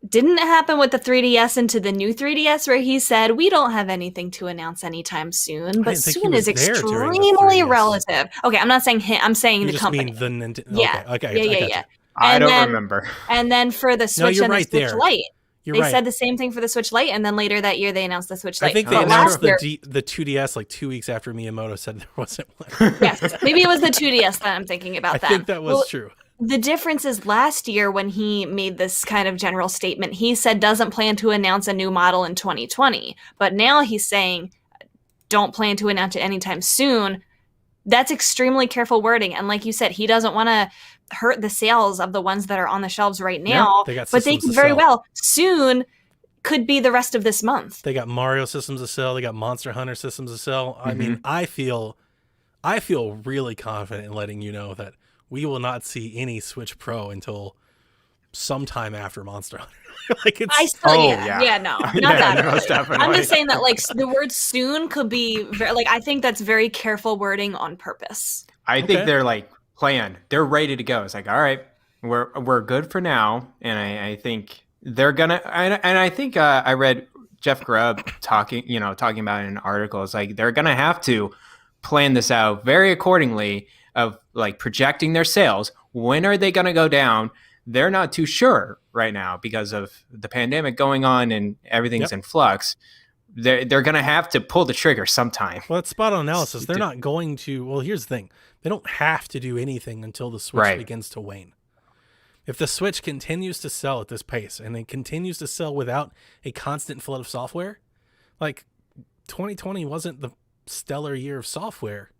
Didn't it happen with the 3DS into the new 3DS where he said, "We don't have anything to announce anytime soon," but soon is extremely relative. Okay, I'm not saying him, I'm saying the company. Mean the Nintendo. Yeah. Okay. Yeah. I don't remember. And then for the Switch you're and right the Switch there. Lite. You're They right. said the same thing for the Switch Lite, and then later that year they announced the Switch Lite. I think they But announced last the year, the 2DS like 2 weeks after Miyamoto said there wasn't one. yes, maybe it was the 2DS that I'm thinking about. I then. think that was Well, true. the difference is last year when he made this kind of general statement, he said doesn't plan to announce a new model in 2020. But now he's saying don't plan to announce it anytime soon. That's extremely careful wording. And like you said, he doesn't want to hurt the sales of the ones that are on the shelves right now. they got but they systems could to very sell. well soon could be the rest of this month. They got Mario systems to sell. They got Monster Hunter systems to sell. I mean, I feel really confident in letting you know that we will not see any Switch Pro until sometime after Monster Hunter. Like it's I still, Oh, yeah, yeah. no, not Yeah, that. no, early. most definitely. I'm just saying that like the word "soon" could be very, like I think that's very careful wording on purpose. I Okay. think they're like planned. They're ready to go. It's like, all right, we're good for now, and I think they're gonna. And I think I read Jeff Grubb talking about it in an article. It's like they're gonna have to plan this out very accordingly of like projecting their sales. When are they gonna go down? They're not too sure right now because of the pandemic going on and everything's in flux. They're going to have to pull the trigger sometime. Well, that's spot on analysis. They're not going to. Well, here's the thing: they don't have to do anything until the Switch Right. begins to wane. If the Switch continues to sell at this pace and it continues to sell without a constant flood of software, like 2020 wasn't the stellar year of software.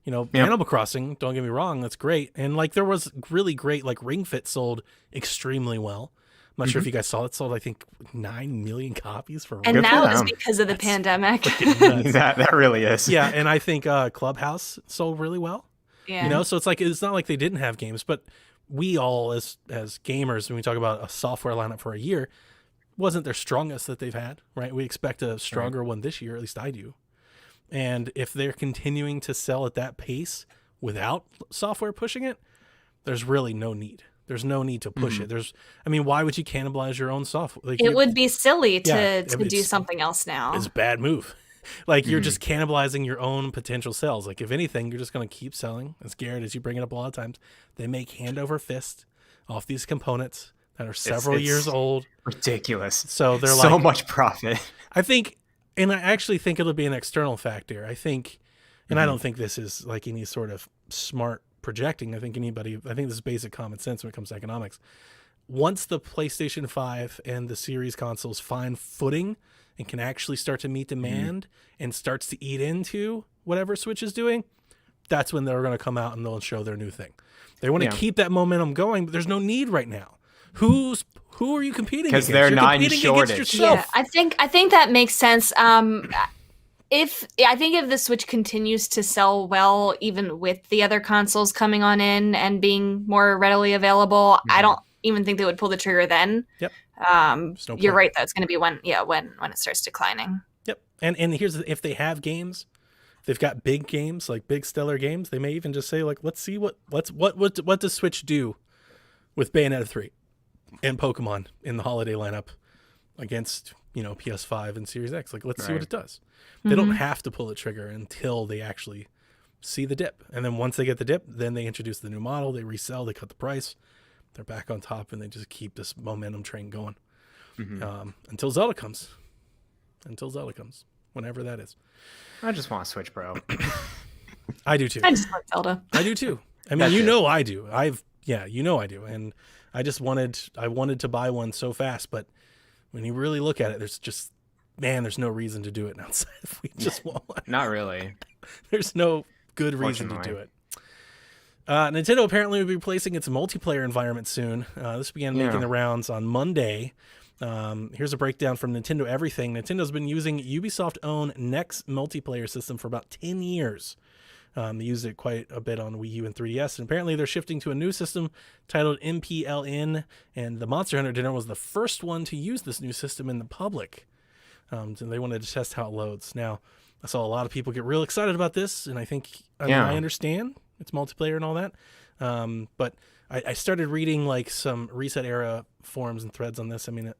You know, Yep. Animal Crossing, don't get me wrong, that's great. And like there was really great, like Ring Fit sold extremely well. I'm not sure if you guys saw it. Sold, I think, 9 million copies for And Good Ring for now it's them. because of the pandemic. Fit. that really is. Yeah, and I think Clubhouse sold really well. Yeah. You know, so it's not like they didn't have games, but we all as gamers, when we talk about a software lineup for a year, wasn't their strongest that they've had, right? We expect a stronger one this year, at least I do. And if they're continuing to sell at that pace without software pushing it, there's really no need. There's no need to push it. Why would you cannibalize your own software? Like, It would be silly to, Yeah, to do it's- something else now. it's a bad move. Like you're just cannibalizing your own potential sales. Like if anything, you're just going to keep selling. As Garrett, as you bring it up a lot of times, they make hand over fist off these components that are several it's years old. Ridiculous. So they're so like, much profit. I think, and I actually think it'll be an external factor. I think, and I don't think this is like any sort of smart projecting. I think this is basic common sense when it comes to economics. Once the PlayStation 5 and the series consoles find footing and can actually start to meet demand and starts to eat into whatever Switch is doing, that's when they're going to come out and they'll show their new thing. They want to keep that momentum going, but there's no need right now. Who are you competing against? 'Cause they're You're not in competing shortage. against yourself. Yeah, I think that makes sense. If the Switch continues to sell well, even with the other consoles coming on in and being more readily available, I don't even think they would pull the trigger then. Yep. No point. you're right. That's going to be when it starts declining. Yep. And here's if they have games, they've got big games, like big stellar games, they may even just say like, let's see what does Switch do with Bayonetta 3 and Pokemon in the holiday lineup against, PS5 and Series X. Like, let's see what it does. They don't have to pull the trigger until they actually see the dip. And then once they get the dip, then they introduce the new model, they resell, they cut the price, they're back on top, and they just keep this momentum train going until Zelda comes. Whenever that is. I just want to Switch Pro. I do too. I just want Zelda. I do too. I mean, That's it. I do. I do. And I wanted to buy one so fast, but when you really look at it, there's no reason to do it outside if we just want one. Not really. There's no good reason to do it. Nintendo apparently will be replacing its multiplayer environment soon. This began making the rounds on Monday. Here's a breakdown from Nintendo Everything. Nintendo's been using Ubisoft-owned Next multiplayer system for about 10 years. They used it quite a bit on Wii U and 3DS, and apparently they're shifting to a new system titled MPLN, and the Monster Hunter dinner was the first one to use this new system in the public. So they wanted to test how it loads. Now, I saw a lot of people get real excited about this, and I think I understand it's multiplayer and all that. But I started reading like some Reset Era forums and threads on this. I mean,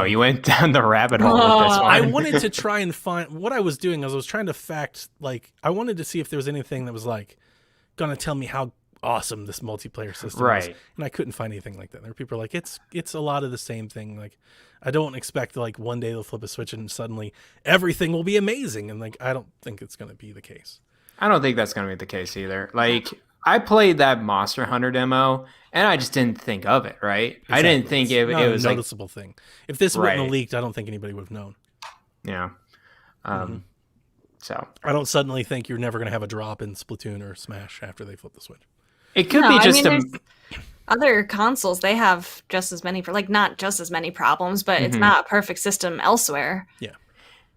You went down the rabbit hole with this one. I wanted to try and find what I was doing. I was trying to I wanted to see if there was anything that was like going to tell me how awesome this multiplayer system is. Right. And I couldn't find anything like that. There were people are like, it's a lot of the same thing. Like, I don't expect like one day they'll flip a switch and suddenly everything will be amazing. And like, I don't think it's going to be the case. I don't think that's going to be the case either. Like, I played that Monster Hunter demo, and I just didn't think of it, right? Exactly. I didn't think it Not was a like, noticeable thing. If this wouldn't have Right. leaked, I don't think anybody would have known. yeah. So I don't suddenly think you're never going to have a drop in Splatoon or Smash after they flip the switch. it could No, be I just mean, there's other consoles, they have just as many, like not just as many problems, but it's not a perfect system elsewhere. Yeah.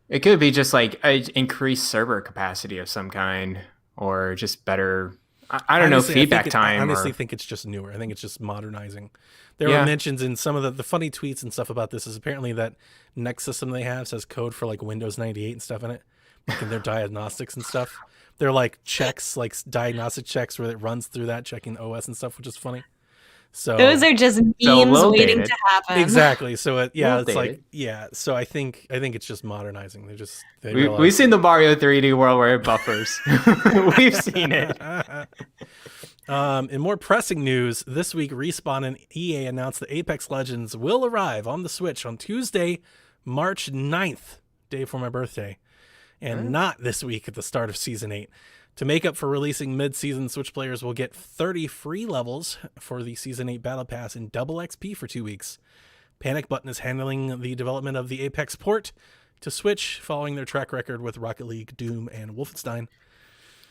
it could be just like an increased server capacity of some kind, or just better. I don't know, Honestly, feedback I time. honestly or, think it's just newer. I think it's just modernizing. There Yeah. were mentions in some of the funny tweets and stuff about this is apparently that next system they have says code for like Windows 98 and stuff in it, like in their diagnostics and stuff. They're like checks, like diagnostic checks where it runs through that, checking OS and stuff, which is funny. So Those are just memes little waiting dated. to happen. exactly. So it's Little like, dated. yeah. So I think it's just modernizing. They We've realize- seen the Mario 3D world where it buffers. We've seen it. In more pressing news, this week Respawn and EA announced that Apex Legends will arrive on the Switch on Tuesday, March 9th, day before my birthday, and not this week at the start of Season 8. To make up for releasing mid-season, Switch players will get 30 free levels for the Season 8 Battle Pass and double XP for 2 weeks. Panic Button is handling the development of the Apex port to Switch, following their track record with Rocket League, Doom, and Wolfenstein.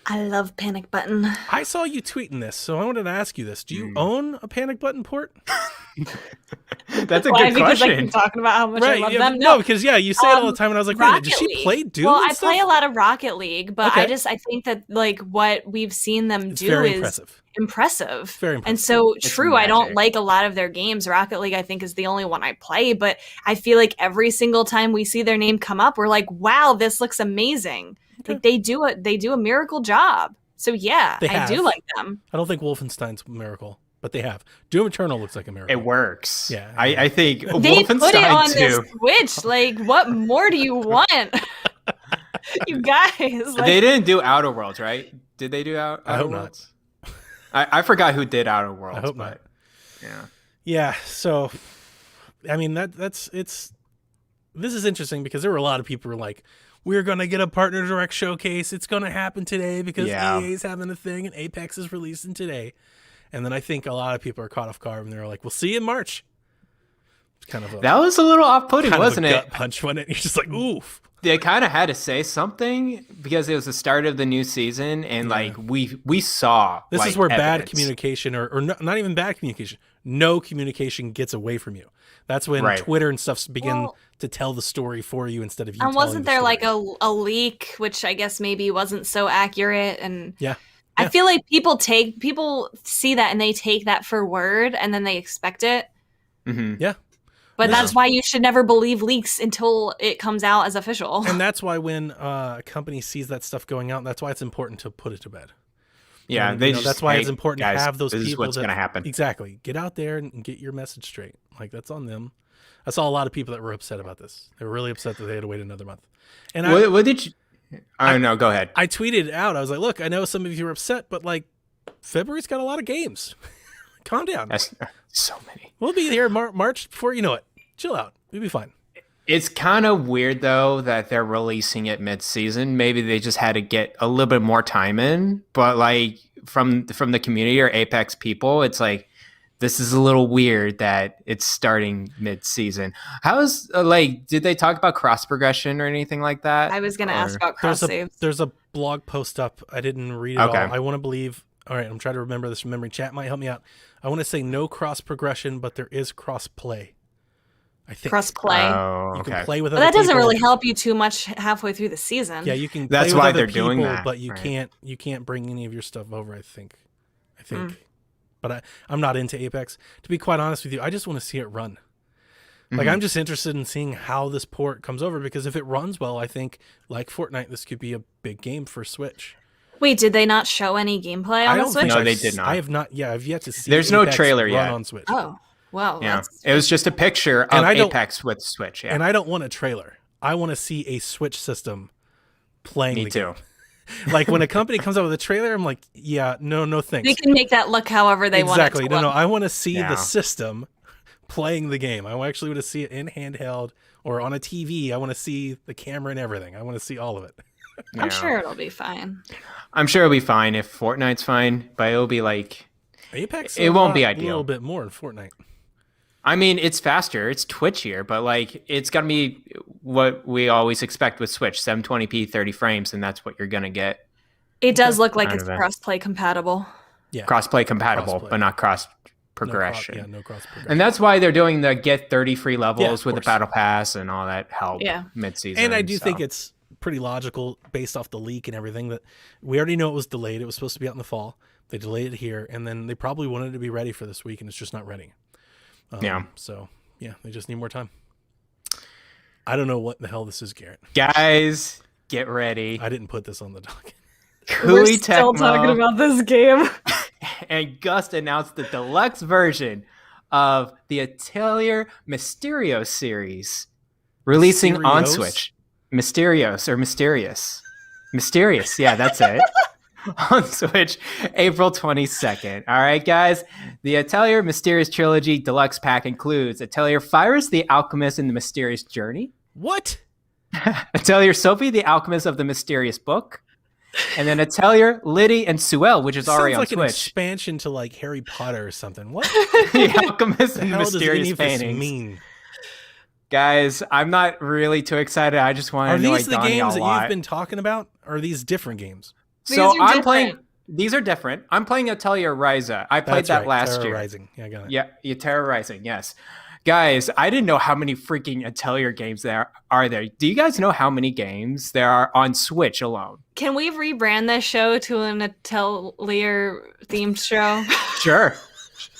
I love Panic Button. I saw you tweeting this, so I wanted to ask you this. Do you own a Panic Button port? That's a Why? good Because I question. keep talking about how much I love yeah, them. no, because yeah, you say it all the time, and I was like, wait, Rocket did she League. play Doom? Well, and I stuff? play a lot of Rocket League, but Okay. I think that like what we've seen them It's do very is impressive. impressive. Very impressive. And so It's true, I don't magic. like a lot of their games. Rocket League, I think, is the only one I play, but I feel like every single time we see their name come up, we're like, wow, this looks amazing. Okay. Like they do a miracle job. So yeah, They I do have. like them. I don't think Wolfenstein's a miracle, but they have. Doom Eternal looks like a miracle. It works. Yeah. I think They put it Wolfenstein on 2. the Switch. Like, what more do you want? You guys. Like, They didn't do Outer Worlds, right? Did they do Outer I hope not. Worlds? I forgot who did Outer Worlds. I hope but, not. Yeah. Yeah, so I mean this is interesting because there were a lot of people who were like, we're gonna get a partner direct showcase. It's gonna happen today because Yeah. EA's having a thing and Apex is releasing today. And then I think a lot of people are caught off guard and they're like, we'll see you in March. It's kind of a That was a little off-putting, kind wasn't of a it? gut punch, wasn't it? You're just like, oof. They kind of had to say something because it was the start of the new season, and like we saw This like, is where bad evidence. communication or not even bad communication, no communication gets away from you. That's when Right. Twitter and stuff begin Well- to tell the story for you instead of you and telling wasn't the there story. like a leak, which I guess maybe wasn't so accurate? And Yeah. I Yeah. feel like people see that and they take that for word and then they expect it. Mhm. Yeah. But Yeah. that's why you should never believe leaks until it comes out as official. And that's why when a company sees that stuff going out, that's why it's important to put it to bed. Yeah, And, they you know, just, that's why it's hey, important guys, to have those this people. is what's that- gonna happen. Exactly. Get out there and get your message straight. Like that's on them. I saw a lot of people that were upset about this. They were really upset that they had to wait another month. And What did you? I don't know. Go ahead. I tweeted it out. I was like, look, I know some of you are upset, but like February's got a lot of games. Calm down. That's so many. We'll be here March before you know it. Chill out. We'll be fine. It's kind of weird though that they're releasing it mid-season. Maybe they just had to get a little bit more time in. But like from the community or Apex people, it's like this is a little weird that it's starting mid-season. How's like? Did they talk about cross progression or anything like that? I was going to ask Or- about cross There's saves. there's a blog post up. I didn't read it Okay. all. I want to believe. All right, I'm trying to remember this from memory. Chat might help me out. I want to say no cross progression, but there is cross play. I think Cross play. Oh, you okay. can play with But other that doesn't people. really help you too much halfway through the season. Yeah, you can. That's play with why other they're doing people, that, but you right. can't bring any of your stuff over. I think. Mm. But I'm not into Apex. To be quite honest with you, I just want to see it run. Like Mhm. I'm just interested in seeing how this port comes over because if it runs well, I think like Fortnite, this could be a big game for Switch. Wait, did they not show any gameplay on the Switch? No, I've they s- did not. I have not. Yeah, I've yet to see. There's no Apex trailer run yet. on Switch. Oh, well. Yeah, That's, it was just a picture And of I don't- Apex with Switch. Yeah, And I don't want a trailer. I want to see a Switch system playing. me the too. game. Like when a company comes out with a trailer, I'm like, yeah, no thanks. They can make that look however they want it Exactly. to look. No, I want to see Yeah. the system playing the game. I actually want to see it in handheld or on a TV. I want to see the camera and everything. I want to see all of it. Yeah. I'm sure it'll be fine. I'm sure it'll be fine if Fortnite's fine, but it'll be like, Apex, It won't be a ideal. little bit more in Fortnite. I mean, it's faster, it's twitchier, but like it's gonna be what we always expect with Switch, 720p, 30 frames, and that's what you're gonna get. It does look like Kind it's of it. cross-play compatible. Yeah. Crossplay compatible, Crossplay. but not cross No progression. cross progression. And that's why they're doing the get 30 free levels of with the course. battle pass and all that help Yeah. mid-season. And I do so. think it's pretty logical based off the leak and everything that we already know it was delayed. It was supposed to be out in the fall. They delayed it here, and then they probably wanted it to be ready for this week, and it's just not ready. Yeah. So, yeah, they just need more time. I don't know what the hell this is, Garrett. Guys, get ready. I didn't put this on the docket. We're Kui still talking Tecmo about this game. and Gust announced the deluxe version of the Atelier Mysterio series, releasing on Mysterios? Switch. Mysterios or Mysterious. Mysterious, yeah, that's it. On Switch, April 22nd. All right, guys. The Atelier Mysterious Trilogy Deluxe Pack includes Atelier Fyrus, the Alchemist in the Mysterious Journey, What? Atelier Sophie, the Alchemist of the Mysterious Book, and then Atelier Liddy and Suel, which is already Sounds on like an Switch. expansion to like Harry Potter or something. What The Alchemist the and hell does any Mysterious of this Paintings. mean? Guys, I'm not really too excited. I just want Are to know these like the Donnie games a that lot. you've been talking about? Or are these different games? So These are I'm playing. different. These are different. I'm playing Atelier Ryza. I played That's that right, last Terra year. Rising. Yeah, I got it. Yeah, you terrorizing. Yes, guys, I didn't know how many freaking Atelier games there are there. Do you guys know how many games there are on Switch alone? Can we rebrand this show to an Atelier themed show? Sure,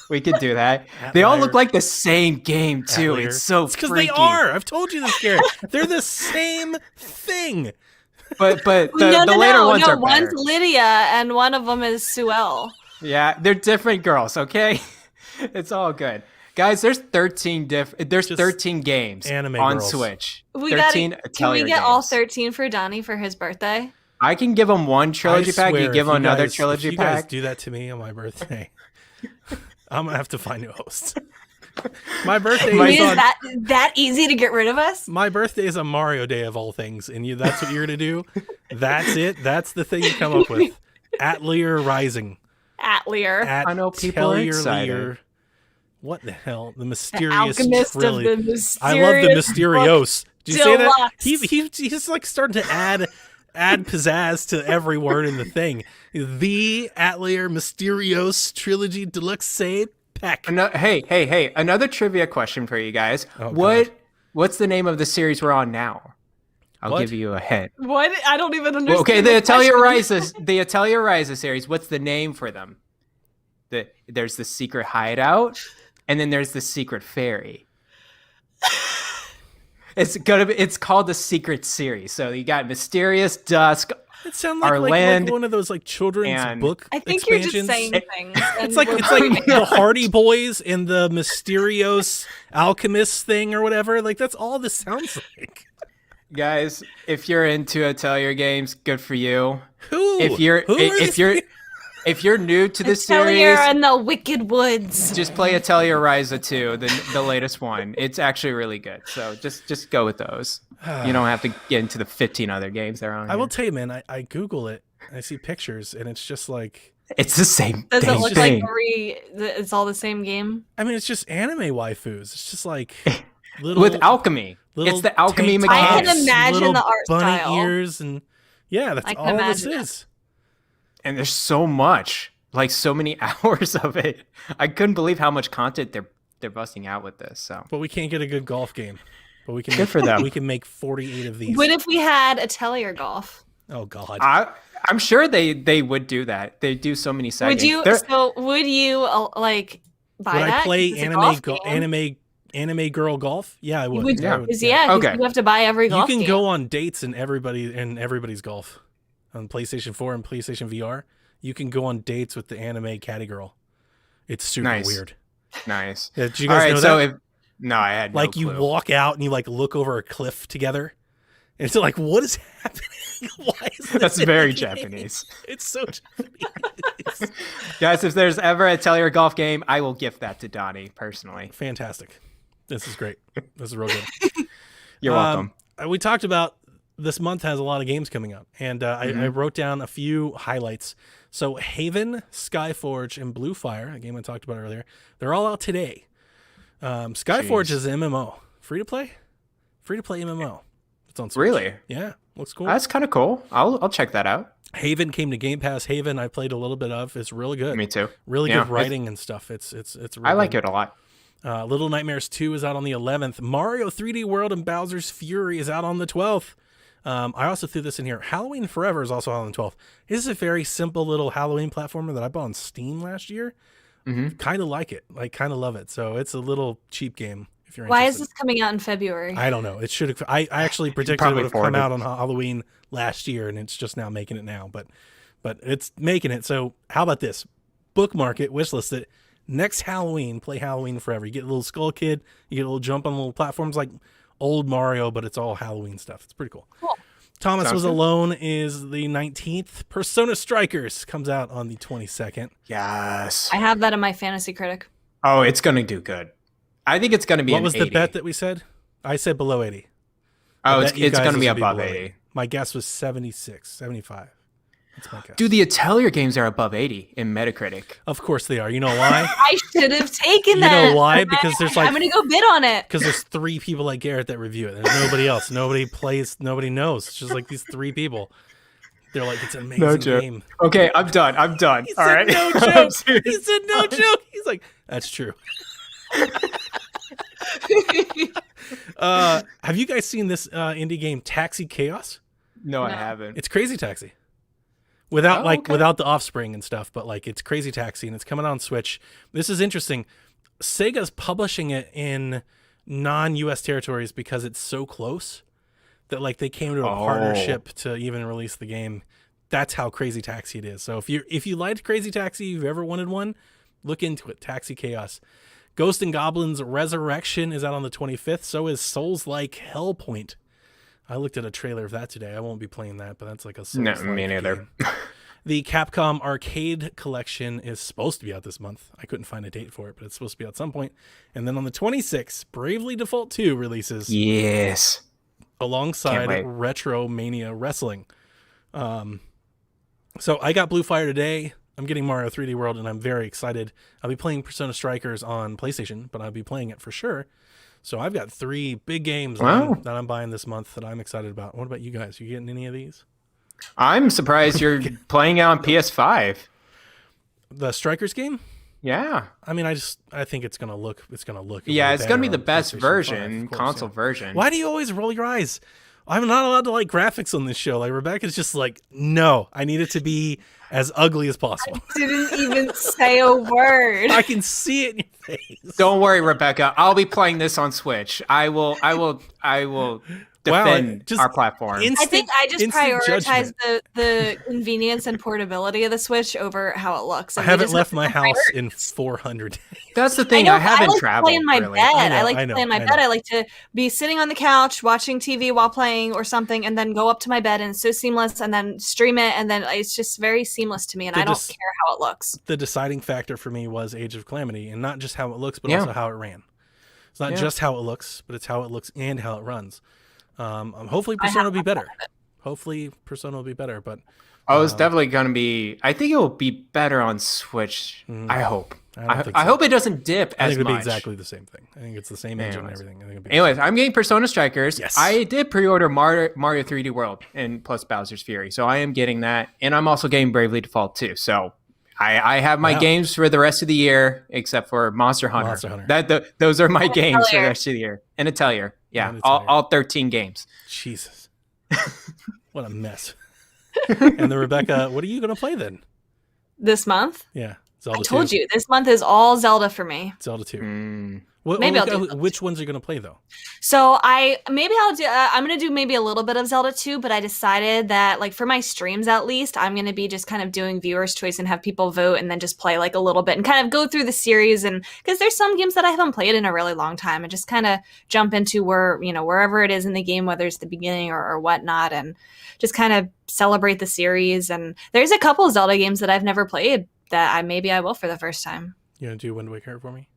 we could do that. They all look like the same game too. Atelier. It's so because freaky. they are. I've told you this, Garrett. They're the same thing. But the later ones are one's better. Lydia and one of them is Suel. Yeah, they're different girls, okay? It's all good. Guys, there's 13 Just 13 games anime on girls. Switch. We 13 got. Can Atelier we get all games. 13 for Donnie for his birthday? I can give him one trilogy I pack, swear, you give if him another guys- trilogy if you guys pack. do that to me on my birthday, I'm gonna have to find new hosts. My birthday My is Is on. that easy to get rid of us? My birthday is a Mario Day of all things, and that's what you're gonna do. That's it. That's the thing you come up with. Atelier Rising. Atelier. I know people are Atelier excited. Lear. What the hell? The The mysterious alchemist trilogy. of the mysterious. I love the Mysterios. Did you say that? Deluxe. He's like starting to add pizzazz to every word in the thing. The Atelier Mysterios Trilogy Deluxe Say Pack. Hey, another trivia question for you guys. Oh, God. What's the name of the series we're on now? I'll What? give you a hint. What? I don't even understand. Well, okay, the the Atelier question. Ryza, the Atelier Ryza series. What's the name for them? There's the secret hideout, and then there's the secret fairy. It's called the Secret Series. So you got Mysterious Dusk. It sounds Our like land one of those like children's and- book I think expansions. you're just saying things. It's like the Hardy Boys and the Mysterios Alchemist thing or whatever. Like that's all this sounds like. Guys, if you're into Atelier games, good for you. Who? If you're Who are if these you're people? if you're new to the Atelier series, and the Wicked Woods. just play Atelier Ryza 2, the latest one. It's actually really good. So just go with those. You don't have to get into the 15 other games there are on I here. will tell you, man. I Google it. I see pictures, and it's just like. It's the same Does it dang look thing. like it's all the same game? I mean, it's just anime waifus. It's just like little With alchemy. little It's the alchemy tank mechanics. I can tops, imagine little the art bunny style. ears, and yeah, that's I can all this imagine it. is. And there's so much, like so many hours of it. I couldn't believe how much content they're busting out with this. So But we can't get a good golf game. But we can. Good for them. We can make 48 of these. What if we had Atelier Golf? Oh God. I'm sure they would do that. They do so many side Would games. you? They're- So would you like buy Would that? I play 'Cause it's a anime golf game. anime girl golf? Yeah, I would. Would Yeah. I would, 'Cause, yeah, 'cause Okay. you have to buy every You golf can game. go on dates in everybody's golf on PlayStation 4 and PlayStation VR. You can go on dates with the anime catty girl. It's super Nice. weird. nice. Yeah, did you All guys right, know so that? if no, I had no Like you clue. walk out and you like look over a cliff together, And it's like, what is happening? Why is this That's in very the game? Japanese. It's so Japanese. Guys, if there's ever a Tellur golf game, I will gift that to Donnie personally. Fantastic. This is great. This is real good. You're welcome. We talked about this month has a lot of games coming up, and I wrote down a few highlights. So Haven, Skyforge, and Blue Fire, a game I talked about earlier, they're all out today. Skyforge is an MMO. Free to play MMO. It's on Switch. Really? Yeah, looks cool. That's kind of cool. I'll check that out. Haven came to Game Pass. Haven I played a little bit of. It's really good. Me too. Really Yeah, good writing and stuff. It's really I like good. it a lot. Little Nightmares 2 is out on the 11th. Mario 3D World and Bowser's Fury is out on the 12th. I also threw this in here. Halloween Forever is also out on the 12th. This is a very simple little Halloween platformer that I bought on Steam last year. Kind of like it. Like, kind of love it. So it's a little cheap game if you're Why interested. is this coming out in February? I don't know. It should have. I actually predicted it would have come out on Halloween last year, and it's just now making it now. But it's making it. So how about this? Bookmark it, wishlist it. Next Halloween, play Halloween Forever. You get a little Skull Kid. You get a little jump on little platforms like old Mario, but it's all Halloween stuff. It's pretty cool. Thomas Sounds Was good. Alone is the 19th. Persona Strikers comes out on the 22nd. Yes. I have that in my fantasy critic. Oh, it's going to do good. I think it's going to be What an was 80. the bet that we said? I said below 80. Oh, I it's bet you guys going to be this would above below 80. My guess was 76, 75. That's my guess. Dude, the Atelier games are above 80 in Metacritic. Of course they are. You know why? I should have taken You that. know why? Because there's like I'm gonna go bid on it. because there's 3 people like Garrett that review it. There's nobody else. Nobody plays. Nobody knows. It's just like these 3 people. They're like, it's an amazing No joke. game. Okay, I'm done. He All said right. no I'm joke. serious. He said no joke. He's like, that's true. Have you guys seen this indie game Taxi Chaos? No, I No. haven't. It's Crazy Taxi. Without okay. without the offspring and stuff, but like it's Crazy Taxi and it's coming out on Switch. This is interesting. Sega's publishing it in non-US territories because it's so close that like they came to a partnership to even release the game. That's how Crazy Taxi it is. So if you liked Crazy Taxi, you've ever wanted one, look into it. Taxi Chaos. Ghost and Goblins Resurrection is out on the 25th. So is Souls-like Hellpoint. I looked at a trailer of that today. I won't be playing that, but that's like a No, Souls-like me neither. game. The Capcom Arcade Collection is supposed to be out this month. I couldn't find a date for it, but it's supposed to be out at some point. And then on the 26th, Bravely Default 2 releases Yes. alongside Can't wait. Retro Mania Wrestling. So I got Blue Fire today. I'm getting Mario 3D World, and I'm very excited. I'll be playing Persona Strikers on PlayStation, but I'll be playing it for sure. So I've got 3 big games Wow. that I'm buying this month that I'm excited about. What about you guys? You getting any of these? I'm surprised you're playing it on PS5. The Strikers game? Yeah. I mean, I think it's gonna look. Yeah, way it's going to be better the on best PlayStation 5, version, of course, console yeah. version. Why do you always roll your eyes? I'm not allowed to like graphics on this show. Like Rebecca's just like, no, I need it to be as ugly as possible. Didn't even say a word. I can see it in your face. Don't worry, Rebecca. I'll be playing this on Switch. I will defend just our platform. I think I just Instant prioritize judgment. the convenience and portability of the Switch over how it looks. I And we haven't just left have my different house priorities. in 400 days. That's the I thing. know, I haven't like traveled. to play in my really. bed. I I like know, to play in my I bed. know. I like to be sitting on the couch watching TV while playing or something, and then go up to my bed, and it's so seamless. And then stream it, and then it's just very seamless to me. And I don't care how it looks. The deciding factor for me was Age of Calamity, and not just how it looks, but Yeah. also how it ran. It's not just how it looks, but it's how it looks and how it runs. Hopefully Persona will be better. Hopefully Persona will be better, but Oh, it's definitely going to be. I think it will be better on Switch. I hope. I don't think I so. hope it doesn't dip I as think it'll be much. exactly the same thing. I think it's the same engine and Anyways. everything. I think it'll be Anyways, I'm getting Persona Strikers. Yes. I did pre-order Mario 3D World and plus Bowser's Fury, so I am getting that, and I'm also getting Bravely Default too. So I have my Wow. games for the rest of the year, except for Monster Hunter. Monster Hunter. Those are my games for the Atelier. rest of the year. And Atelier, yeah, And Atelier. all 13 games. Jesus. What a mess. And then Rebecca, what are you going to play then? This month, Yeah. Zelda I told 2. you, this month is all Zelda for me. Zelda 2. Maybe I'll do those. Which ones are you going to play though? So I'm gonna do maybe a little bit of Zelda 2, but I decided that like for my streams at least, I'm gonna be just kind of doing viewers' choice and have people vote and then just play like a little bit and kind of go through the series, and because there's some games that I haven't played in a really long time and just kind of jump into wherever it is in the game, whether it's the beginning or whatnot, and just kind of celebrate the series. And there's a couple of Zelda games that I've never played that I will for the first time. You gonna do Wind Waker for me?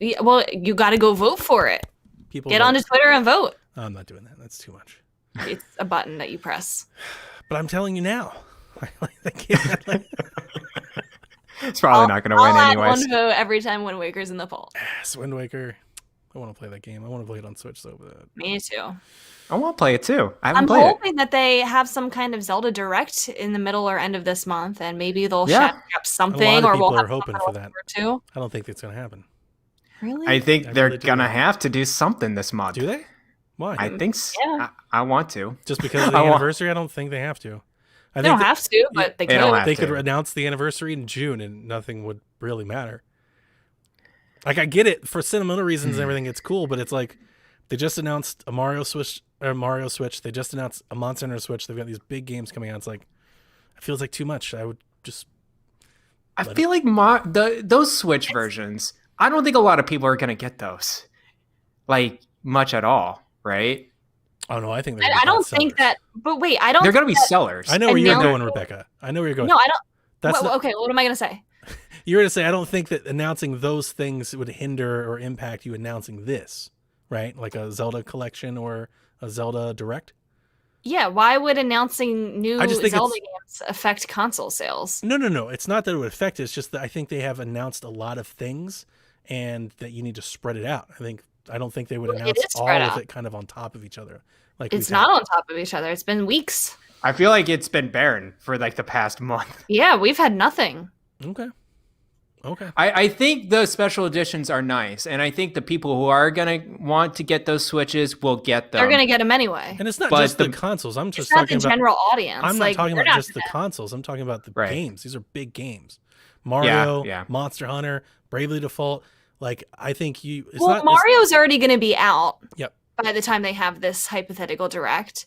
Yeah, well, you got to go vote for it. People Get vote. onto Twitter and vote. I'm not doing that. That's too much. It's a button that you press. But I'm telling you now. It's probably not going to win I'll anyways. add one vote every time Wind Waker's in the poll. Yes, Wind Waker. I want to play that game. I want to play it on Switch so bad. Me too. I want to play it too. I haven't I'm played hoping that they have some kind of Zelda Direct in the middle or end of this month, and maybe they'll shack up something, A lot of or people we'll are have hoping something for to that. look forward to. I don't think it's going to happen. Really? I think I they're really do. going to have to do something this month. Do they? Why? I think so. Yeah. I want to. Just because of the anniversary? I don't think they have to. I They think don't have to, but they They could. don't have they to. could announce the anniversary in June and nothing would really matter. Like, I get it for sentimental reasons and everything. It's cool, but it's like they just announced a Mario Switch. They just announced a Monster Hunter Switch. They've got these big games coming out. It's like, it feels like too much. I would just. I feel like those Switch versions, I don't think a lot of people are going to get those. Like, much at all, right? Oh, no, I think they're I don't think that. But wait, I don't. They're going to be think that- sellers. I know where you're announcing- going, Rebecca. I know where you're going. No, I don't. That's well, not- okay, what am I going to say? You're going to say, I don't think that announcing those things would hinder or impact you announcing this, right? Like a Zelda collection or a Zelda Direct? Yeah, why would announcing new I just think Zelda games affect console sales? No. It's not that it would affect it. It's just that I think they have announced a lot of things and that you need to spread it out. I don't think they would Well, it announce is all spread of out. it kind of on top of each other. Like It's we've not had. on top of each other. It's been weeks. I feel like it's been barren for like the past month. Yeah, we've had nothing. Okay. I think the special editions are nice, and I think the people who are going to want to get those Switches will get them. They're going to get them anyway. And it's not But just the the- consoles. I'm just It's not talking the about general audience. I'm not Like, talking they're about not just the gonna- consoles. I'm talking about the Right. games. These are big games. Mario, Yeah. Monster Hunter, Bravely Default. Like, I think you. It's Well, not, Mario's already going to be out Yep. by the time they have this hypothetical direct.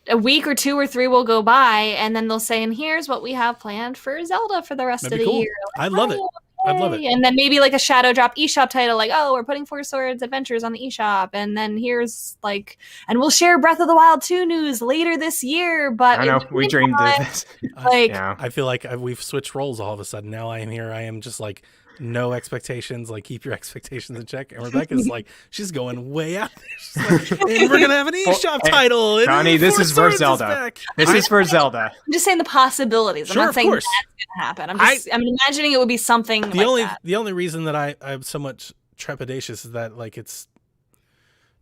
A week or 2 or 3 will go by, and then they'll say, and here's what we have planned for Zelda for the rest That'd of be the cool. year. I'd love it. I'd love it. Yay. And then maybe like a shadow drop eShop title, like, oh, we're putting Four Swords Adventures on the eShop. And then here's like, and we'll share Breath of the Wild 2 news later this year. But I know, in the we dreamed meantime, of this. Like, Yeah. I feel like we've switched roles all of a sudden. Now I am here. I am just like no expectations. Like, keep your expectations in check. And Rebecca's like, she's going way out there. She's like, and we're gonna have an eShop Hey, title. And Johnny, this Four is for Swords Zelda. back. This is for Zelda. I'm just saying the possibilities. Sure, I'm of not saying course. that's going to happen. I'm imagining it would be something like that. The only reason that I'm so much trepidatious is that like it's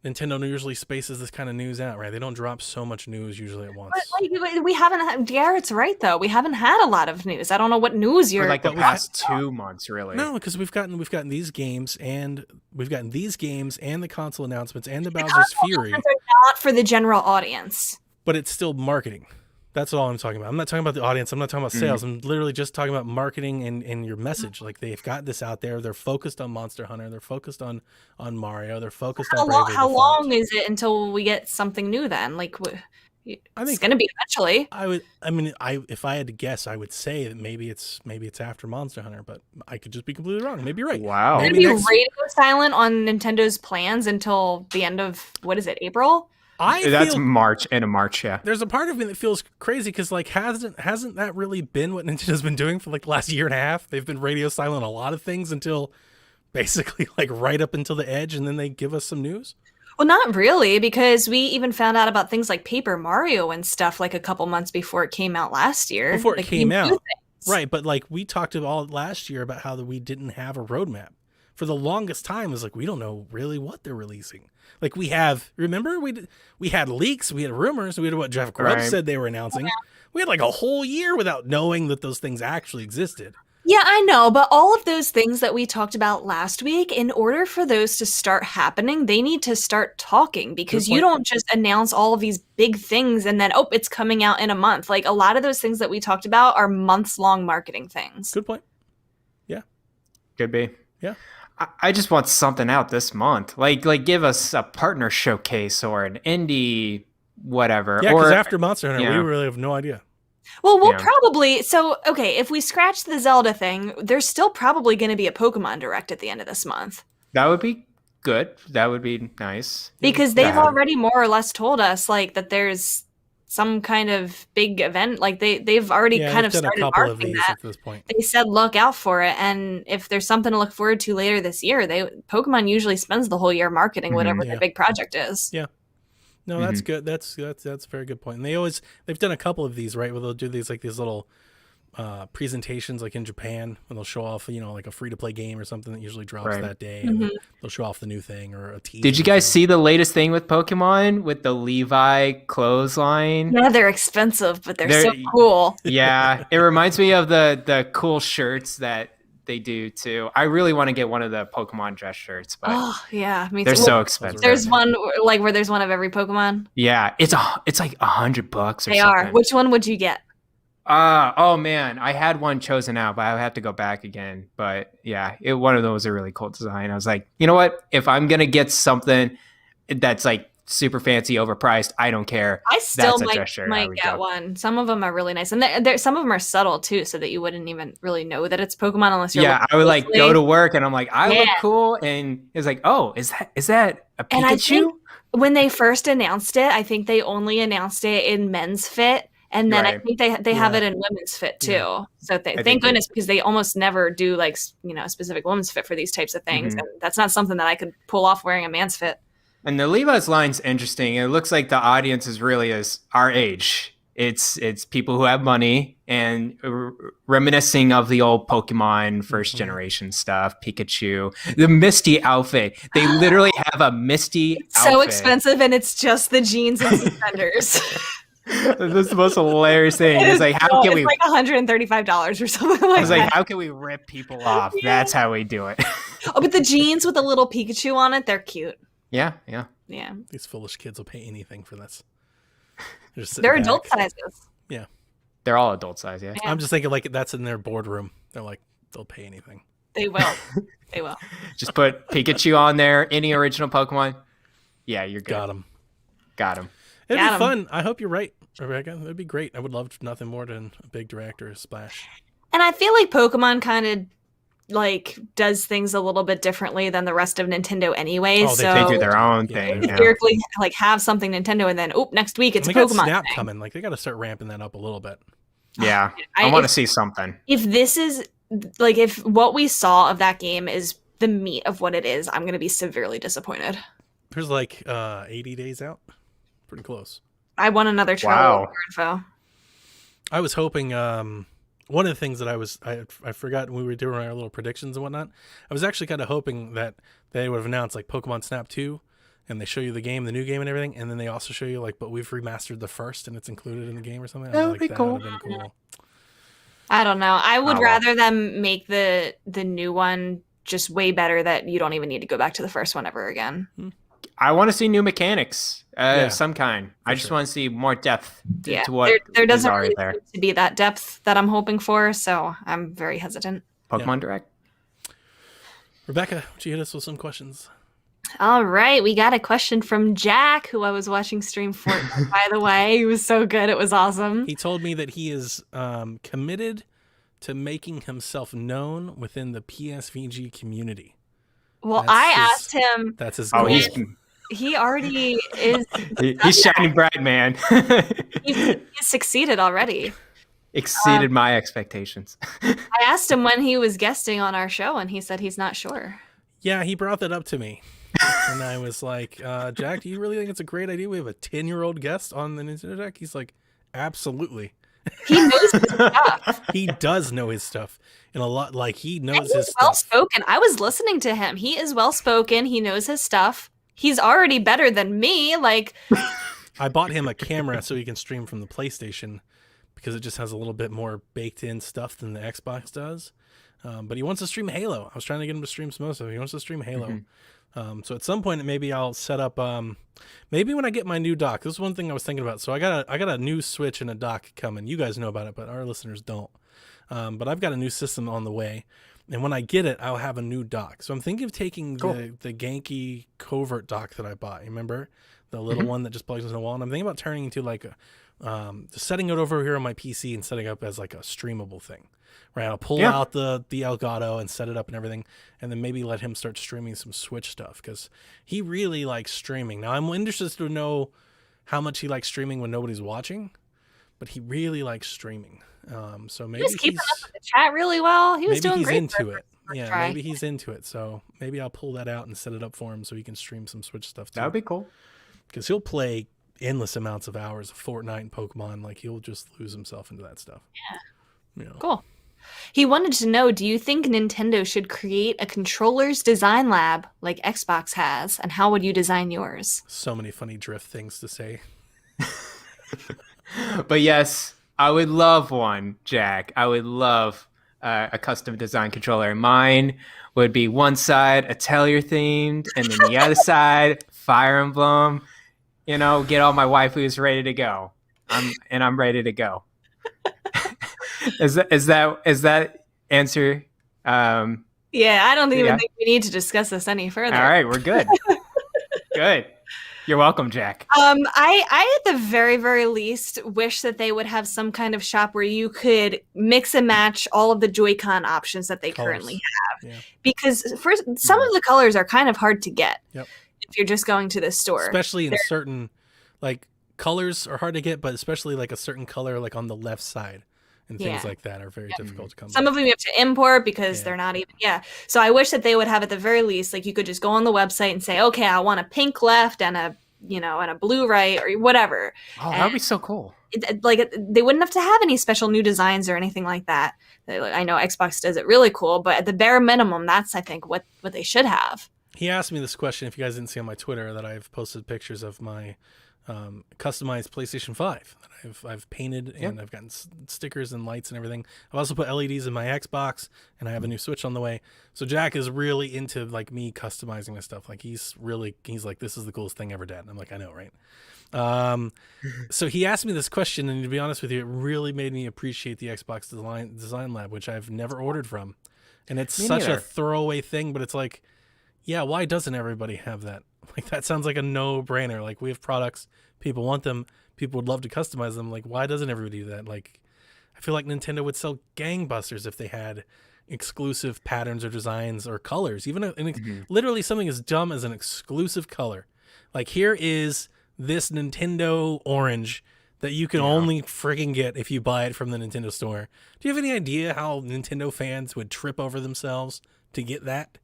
Nintendo usually spaces this kind of news out, right? They don't drop so much news usually at once. But like, we haven't had, Garrett's right though. We haven't had a lot of news. I don't know what news you're For like the But we past 2 months, really. No, because we've gotten these games and the console announcements and the Bowser's console Fury, announcements are not for the general audience. but it's still marketing. That's all I'm talking about. I'm not talking about the audience. I'm not talking about sales. I'm literally just talking about marketing and your message. Like, they've got this out there. They're focused on Monster Hunter. They're focused on Mario. They're focused on Bravely How Default. long is it until we get something new then? Like, I it's think- going to be eventually. If I had to guess, I would say that maybe it's after Monster Hunter, but I could just be completely wrong. Maybe you're right. Wow. It's Maybe going to be next- radio silent on Nintendo's plans until the end of, what is it, April? That's feel March, end of March, yeah. there's a part of me that feels crazy because like hasn't that really been what Nintendo's been doing for like the last year and a half? They've been radio silent on a lot of things until basically like right up until the edge, and then they give us some news. Well, not really, because we even found out about things like Paper Mario and stuff like a couple months before it came out last year. Before it Like, came we knew out. things. Right, but like we talked about all last year about how we didn't have a roadmap. For the longest time, it was like we don't know really what they're releasing. Like we had leaks, we had rumors, we had what Jeff Grubb Right. said they were announcing. We had like a whole year without knowing that those things actually existed. Yeah, I know, but all of those things that we talked about last week, in order for those to start happening, they need to start talking, because Good you point. don't just announce all of these big things and then, oh, it's coming out in a month. Like, a lot of those things that we talked about are months-long marketing things. Good point. Could be. Yeah. I just want something out this month. Like give us a partner showcase or an indie whatever. Yeah, or because after Monster Hunter, yeah. we really have no idea. Well, we'll Yeah. probably okay, if we scratch the Zelda thing, there's still probably going to be a Pokemon Direct at the end of this month. That would be good. That would be nice. Because Go they've ahead. already more or less told us like that there's some kind of big event. Like they've already Yeah, kind they've of done a started couple of marketing these that. at this point. They said look out for it, and if there's something to look forward to later this year, Pokemon usually spends the whole year marketing whatever Yeah. their big project is. Yeah. No, that's good. That's a very good point. And they've done a couple of these, right? Where they'll do these little presentations, like in Japan, when they'll show off, like a free to play game or something that usually drops Right. that day, and they'll show off the new thing or a teaser. Did you guys see the latest thing with Pokemon with the Levi clothesline? Yeah, they're expensive, but they're They're- so cool. Yeah, it reminds me of the cool shirts that they do too. I really want to get one of the Pokemon dress shirts, but Oh yeah, me too. they're so expensive. There's one like where there's one of every Pokemon. Yeah, it's like $100 or They something. are. Which one would you get? Oh man, I had one chosen out, but I have to go back again. But yeah, one of those was a really cool design. I was like, you know what? If I'm gonna get something that's like super fancy, overpriced, I don't care. I still That's a dress shirt I might would get go. one. Some of them are really nice, and some of them are subtle too, so that you wouldn't even really know that it's Pokemon unless you're. Yeah, looking I would like closely. go to work and I'm like, I look Yeah. cool, and it's like, oh, is that a And I Pikachu? think when they first announced it, I think they only announced it in men's fit, and then I Right. think they have Yeah. it in women's fit too. Yeah. So think thank they- goodness, because they almost never do like a specific women's fit for these types of things, Mhm. and that's not something that I could pull off wearing a man's fit. And the Levi's line's interesting. It looks like the audience is really is our age. It's people who have money and reminiscing of the old Pokemon first generation stuff, Pikachu, the Misty outfit. They literally have a Misty outfit. So expensive, and it's just the jeans and suspenders. This is the most hilarious thing. It's like, how can we? It's like $135 or something like I was that. like, how can we rip people off? That's how we do it. Oh, but the jeans with the little Pikachu on it, they're cute. Yeah. Yeah. These foolish kids will pay anything for this. Just sitting They're back. adult sizes. Yeah. They're all adult size. Yeah. Yeah. I'm just thinking like that's in their boardroom. They're like, they'll pay anything. They will. They will. Just put Pikachu on there. Any original Pokemon. Yeah, you're good. Got them. Got him. It'd Got be 'em. fun. I hope you're right, Rebecca. It'd be great. I would love nothing more than a big direct or a splash. And I feel like Pokemon kind of like does things a little bit differently than the rest of Nintendo anyway. Oh, so They do their own Yeah. thing. Yeah. theoretically like have something Nintendo and then next week it's And they got Pokemon Snap thing. coming. Like they got to start ramping that up a little bit. Yeah. I want to if- see something. If this is like if what we saw of that game is the meat of what it is, I'm going to be severely disappointed. There's like 80 days out. Pretty close. I want another trailer Wow. info. I was hoping one of the things that I forgot when we were doing our little predictions and whatnot. I was actually kind of hoping that they would have announced like Pokemon Snap 2 and they show you the game, the new game and everything, and then they also show you like, but we've remastered the first and it's included in the game or something. That I would was be like, cool. That would have been cool. I don't know. I would Oh, well. rather them make the new one just way better that you don't even need to go back to the first one ever again. I want to see new mechanics Yeah, of some kind. I just sure. want to see more depth Yeah, to what there is doesn't already really there. seem to be that depth that I'm hoping for, so I'm very hesitant. Pokemon Direct. Rebecca, would you hit us with some questions? All right, we got a question from Jack, who I was watching stream for, by the way. He was so good. It was awesome. He told me that he is committed to making himself known within the PSVG community. Well, That's I his- asked him. That's his Oh, goal. he's He already is. he's shining bright, man. He's succeeded already. Exceeded my expectations. I asked him when he was guesting on our show, and he said he's not sure. Yeah, he brought that up to me. And I was like, Jack, do you really think it's a great idea? We have a 10-year-old guest on the Nintendo Deck? He's like, absolutely. He knows his stuff. He does know his stuff. And a lot, like, he And knows he's his well stuff. spoken. I was listening to him. He is well spoken. He knows his stuff. He's already better than me. Like, I bought him a camera so he can stream from the PlayStation because it just has a little bit more baked in stuff than the Xbox does. But he wants to stream Halo. I was trying to get him to stream some other stuff. He wants to stream Halo. So at some point, maybe I'll set up. Maybe when I get my new dock. This is one thing I was thinking about. So I got a new Switch and a dock coming. You guys know about it, but our listeners don't. But I've got a new system on the way, And when I get it, I'll have a new dock. So I'm thinking of taking Cool. the Genki covert dock that I bought. You remember the little one that just plugs into the wall? And I'm thinking about turning into like setting it over here on my PC and setting it up as like a streamable thing. Right, I'll pull out the Elgato and set it up and everything, and then maybe let him start streaming some Switch stuff because he really likes streaming. Now I'm interested to know how much he likes streaming when nobody's watching, but he really likes streaming. So maybe He was keeping up with the chat really well. He was maybe doing he's great. into it. Yeah, try. maybe he's into it. So maybe I'll pull that out and set it up for him so he can stream some Switch stuff too. That would be cool. Because he'll play endless amounts of hours of Fortnite and Pokemon. Like he'll just lose himself into that stuff. Yeah. You know. Cool. He wanted to know, do you think Nintendo should create a controller's design lab like Xbox has, and how would you design yours? So many funny drift things to say. But yes, I would love one, Jack. I would love a custom design controller. Mine would be one side Atelier themed, and then the other side Fire Emblem. You know, get all my waifus ready to go. I'm ready to go. Is that answer? Yeah, I don't even think we need to discuss this any further. All right, we're good. Good. You're welcome, Jack. I at the very, very least wish that they would have some kind of shop where you could mix and match all of the Joy-Con options that they currently have. Yeah. Because some of the colors are kind of hard to get Yep. if you're just going to the store. Especially in certain, like, colors are hard to get, but especially like a certain color, like on the left side and things like that are very difficult to come Some by. of them you have to import because they're not even, So I wish that they would have at the very least, like you could just go on the website and say, okay, I want a pink left and a, and a blue right or whatever. Oh, that would be so cool. They wouldn't have to have any special new designs or anything like that. I know Xbox does it really cool, but at the bare minimum, that's, I think, what they should have. He asked me this question, if you guys didn't see on my Twitter, that I've posted pictures of my customized PlayStation 5 that I've painted, and I've gotten stickers and lights and everything. I've also put LEDs in my Xbox, and I have a new Switch on the way. So Jack is really into like me customizing my stuff. Like he's like, this is the coolest thing ever, Dad. And I'm like, I know, right? So he asked me this question, and to be honest with you, it really made me appreciate the Xbox Design Lab, which I've never ordered from. And it's such a throwaway thing, but it's like, yeah, why doesn't everybody have that? Like, that sounds like a no-brainer. Like, we have products, people want them, people would love to customize them. Like, why doesn't everybody do that? Like, I feel like Nintendo would sell gangbusters if they had exclusive patterns or designs or colors. Even literally something as dumb as an exclusive color. Like, here is this Nintendo orange that you can only friggin' get if you buy it from the Nintendo store. Do you have any idea how Nintendo fans would trip over themselves to get that?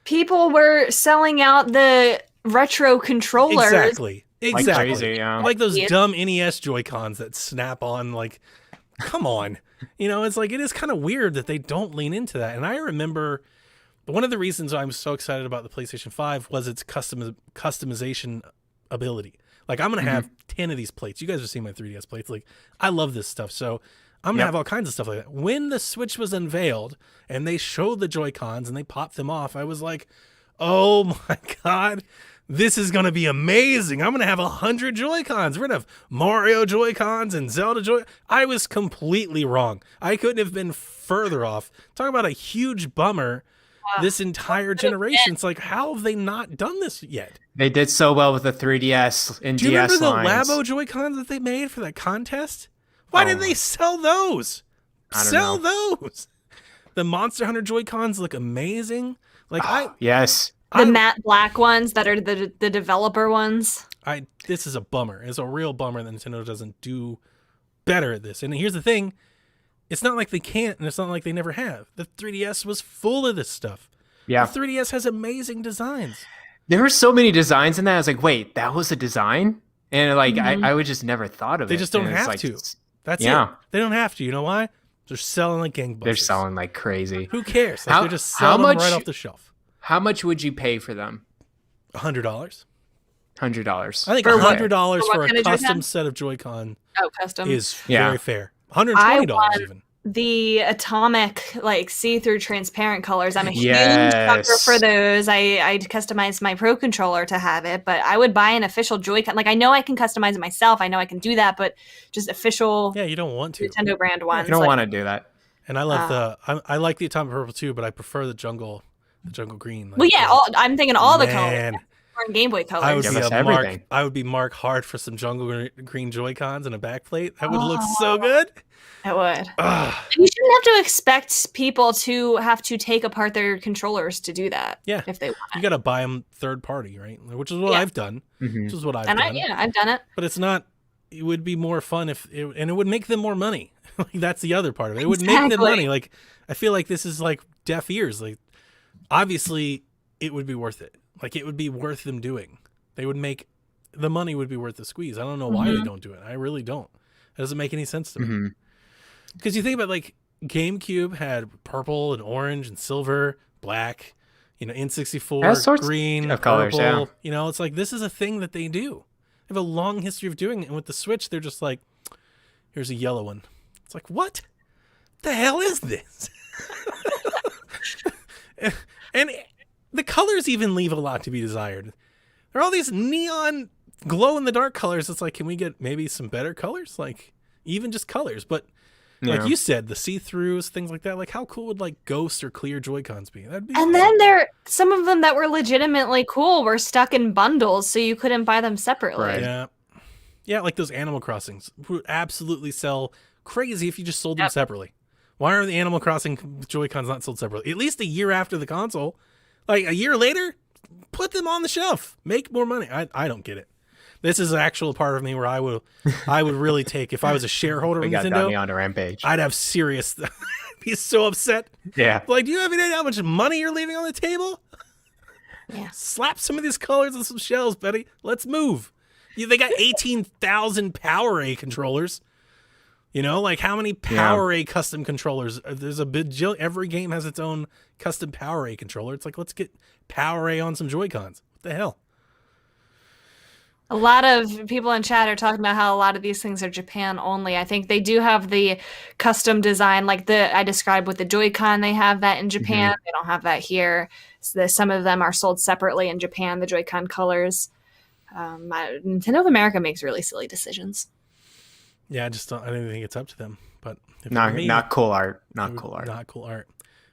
People were selling out the retro controllers. Exactly. Like crazy, yeah. Like those dumb NES Joy-Cons that snap on, like, come on. It's like, it is kind of weird that they don't lean into that. And I remember one of the reasons I'm so excited about the PlayStation 5 was its customization ability. Like, I'm going to have 10 of these plates. You guys have seen my 3DS plates. Like, I love this stuff. So I'm going to have all kinds of stuff like that. When the Switch was unveiled and they showed the Joy-Cons and they popped them off, I was like, oh my God, this is going to be amazing. I'm going to have 100 Joy-Cons. We're going to have Mario Joy-Cons and Zelda Joy. I was completely wrong. I couldn't have been further off. Talk about a huge bummer. This entire generation. It's like, how have they not done this yet? They did so well with the 3DS and DS lines. Do you remember the Labo Joy-Cons that they made for that contest? Why didn't they sell those? Sell those. The Monster Hunter Joy-Cons look amazing. Like yes. The matte black ones that are the developer ones. This is a bummer. It's a real bummer that Nintendo doesn't do better at this. And here's the thing. It's not like they can't, and it's not like they never have. The 3DS was full of this stuff. Yeah. The 3DS has amazing designs. There were so many designs in that. I was like, wait, that was a design? And like, I would just never thought of it. They just don't And it's have like, to. That's it. They don't have to. You know why? They're selling like gangbusters. They're selling like crazy. Who cares? Like, they're just selling them right off the shelf. How much would you pay for them? $100. $100. I think $100 for a custom set of Joy-Con custom is very fair. $120 even. The atomic, like, see-through transparent colors. I'm a huge sucker for those. I customized my Pro Controller to have it, but I would buy an official Joy-Con. Like, I know I can customize it myself. I know I can do that, but just official you don't want to. Nintendo brand ones. You don't want to do that. And I love I like the atomic purple too, but I prefer the jungle green. Well, yeah, I'm thinking all the colors. Man. Or Game Boy colors. I would Give be us a mark. everything. I would be mark hard for some jungle green Joy-Cons and a backplate. That would look so good. It would. Ugh. You shouldn't have to expect people to have to take apart their controllers to do that. Yeah. If they want. You got to buy them third party, right? Which is what I've done. Which is what I've done. I've done it. But it's not. It would be more fun and it would make them more money. Like that's the other part of it. It would make them money. Like I feel like this is like deaf ears. Like obviously, it would be worth it. Like it would be worth them doing. They would make the money would be worth the squeeze. I don't know why they don't do it. I really don't. It doesn't make any sense to me. Because you think about like GameCube had purple and orange and silver, black, N64, green, of colors, purple. It's like this is a thing that they do. They have a long history of doing it. And with the Switch, they're just like, here's a yellow one. It's like, what the hell is this? and the colors even leave a lot to be desired. There are all these neon glow-in-the-dark colors. It's like, can we get maybe some better colors? Like, even just colors. But like you said, the see-throughs, things like that. Like, how cool would like ghost or clear Joy-Cons be? That'd be And then some of them that were legitimately cool were stuck in bundles, so you couldn't buy them separately. Right. Yeah, like those Animal Crossings would absolutely sell crazy if you just sold them separately. Why are the Animal Crossing Joy-Cons not sold separately? At least a year after the console. Like, a year later, put them on the shelf. Make more money. I don't get it. This is an actual part of me where I would really take, if I was a shareholder of We got Nintendo, Donnie on a rampage. I'd have serious, I'd be so upset. Yeah. Like, do you have any idea how much money you're leaving on the table? Yeah. Slap some of these colors on some shelves, Betty. Let's move. They got 18,000 PowerA controllers. Like how many PowerA custom controllers? There's a bajillion. Every game has its own custom PowerA controller. It's like, let's get PowerA on some Joy-Cons. What the hell? A lot of people in chat are talking about how a lot of these things are Japan only. I think they do have the custom design, like I described with the Joy-Con. They have that in Japan. They don't have that here. So some of them are sold separately in Japan, the Joy-Con colors. Nintendo of America makes really silly decisions. Yeah, I don't think it's up to them. But Not cool art. Not cool art. Not cool art.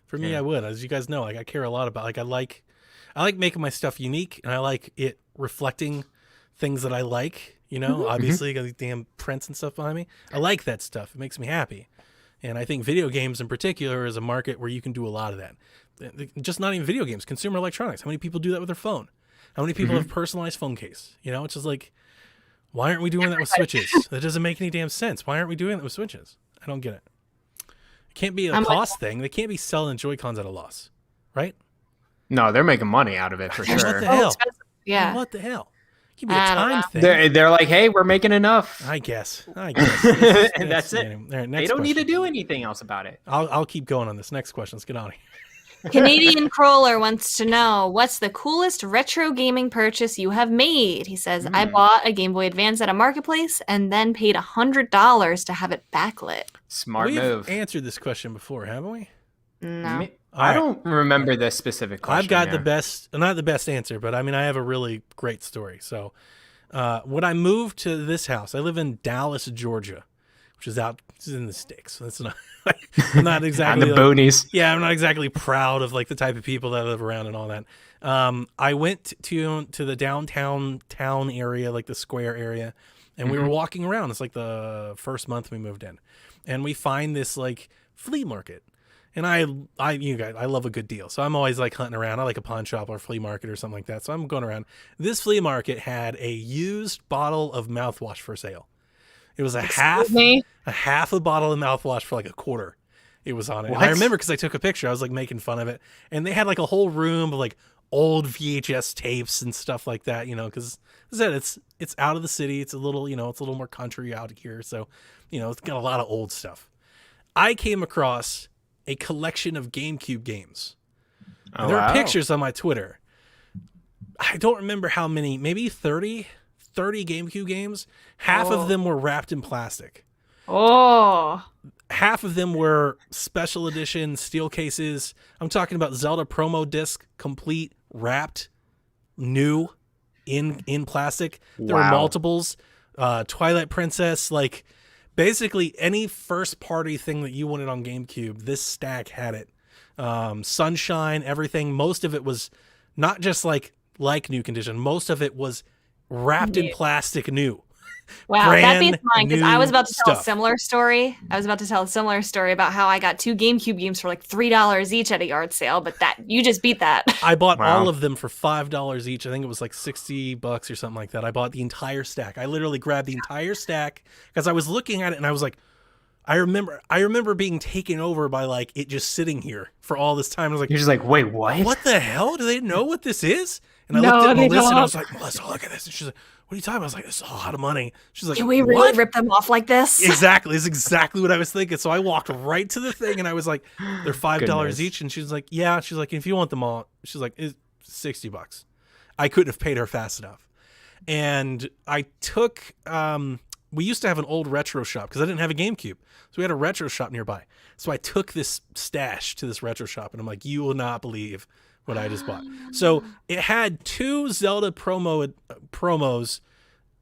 For me, I would. As you guys know, like I care a lot about. Like I like making my stuff unique, and I like it reflecting things that I like. Obviously, got these damn prints and stuff behind me. I like that stuff. It makes me happy, and I think video games in particular is a market where you can do a lot of that. Just not even video games, consumer electronics. How many people do that with their phone? How many people have personalized phone case? It's just like, why aren't we doing that with Switches? That doesn't make any damn sense. Why aren't we doing that with Switches? I don't get it. It can't be a cost thing. They can't be selling Joy-Cons at a loss, right? No, they're making money out of it for sure. What the hell? Yeah. What the hell? It can be a time thing. They're like, hey, we're making enough. I guess. And that's it. All right, They don't need to do anything else about it. I'll keep going on this. Next question. Let's get on here. Canadian Crawler wants to know, what's the coolest retro gaming purchase you have made? He says, I bought a Game Boy Advance at a marketplace and then paid $100 to have it backlit. Smart move. We've answered this question before, haven't we? No. I don't remember this specific question. I've got not the best answer, but I mean, I have a really great story. So when I moved to this house, I live in Dallas, Georgia, which is in the sticks. That's not, I'm not exactly on the boonies. Yeah, I'm not exactly proud of like the type of people that I live around and all that. I went to the downtown town area, like the square area, and we were walking around. It's like the first month we moved in, and we find this like flea market. And you guys, I love a good deal. So I'm always like hunting around. I like a pawn shop or flea market or something like that. So I'm going around. This flea market had a used bottle of mouthwash for sale. It was a half a bottle of mouthwash for like $0.25. It was on it. And I remember because I took a picture. I was like making fun of it. And they had like a whole room of like old VHS tapes and stuff like that, because as I said, it's out of the city. It's a little, it's a little more country out here. So, it's got a lot of old stuff. I came across a collection of GameCube games. And there are pictures on my Twitter. I don't remember how many, maybe 30 GameCube games. Half of them were wrapped in plastic. Oh. Half of them were special edition steel cases. I'm talking about Zelda promo disc, complete, wrapped, new, in plastic. There were multiples. Twilight Princess, like Basically, any first party thing that you wanted on GameCube, this stack had it. Sunshine, everything. Most of it was not just like new condition. Most of it was wrapped in New. plastic new. Wow, that beats Brand mine because I was new about to tell a stuff. similar story. I was about to tell a similar story about how I got 2 GameCube games for like $3 each at a yard sale, but that you just beat that. I bought Wow. all of them for $5 each. I think it was like $60 or something like that. I bought the entire stack. I literally grabbed the entire stack because I was looking at it and I was like, I remember being taken over by like it just sitting here for all this time. I was like, You're just like, wait, what? what the hell? Do they know what this is? And I No, looked at they Melissa and I don't. was like, Melissa, look at this. And she's like, what are you talking about? I was like, this is a lot of money. She's like, Can we really what? rip them off like this? Exactly. It's exactly what I was thinking. So I walked right to the thing and I was like, they're $5 Goodness. each. And she's like, yeah. She's like, if you want them all, she's like, it's $60. I couldn't have paid her fast enough. And I took, we used to have an old retro shop because I didn't have a GameCube. So we had a retro shop nearby. So I took this stash to this retro shop and I'm like, you will not believe what I just bought. So it had 2 Zelda promos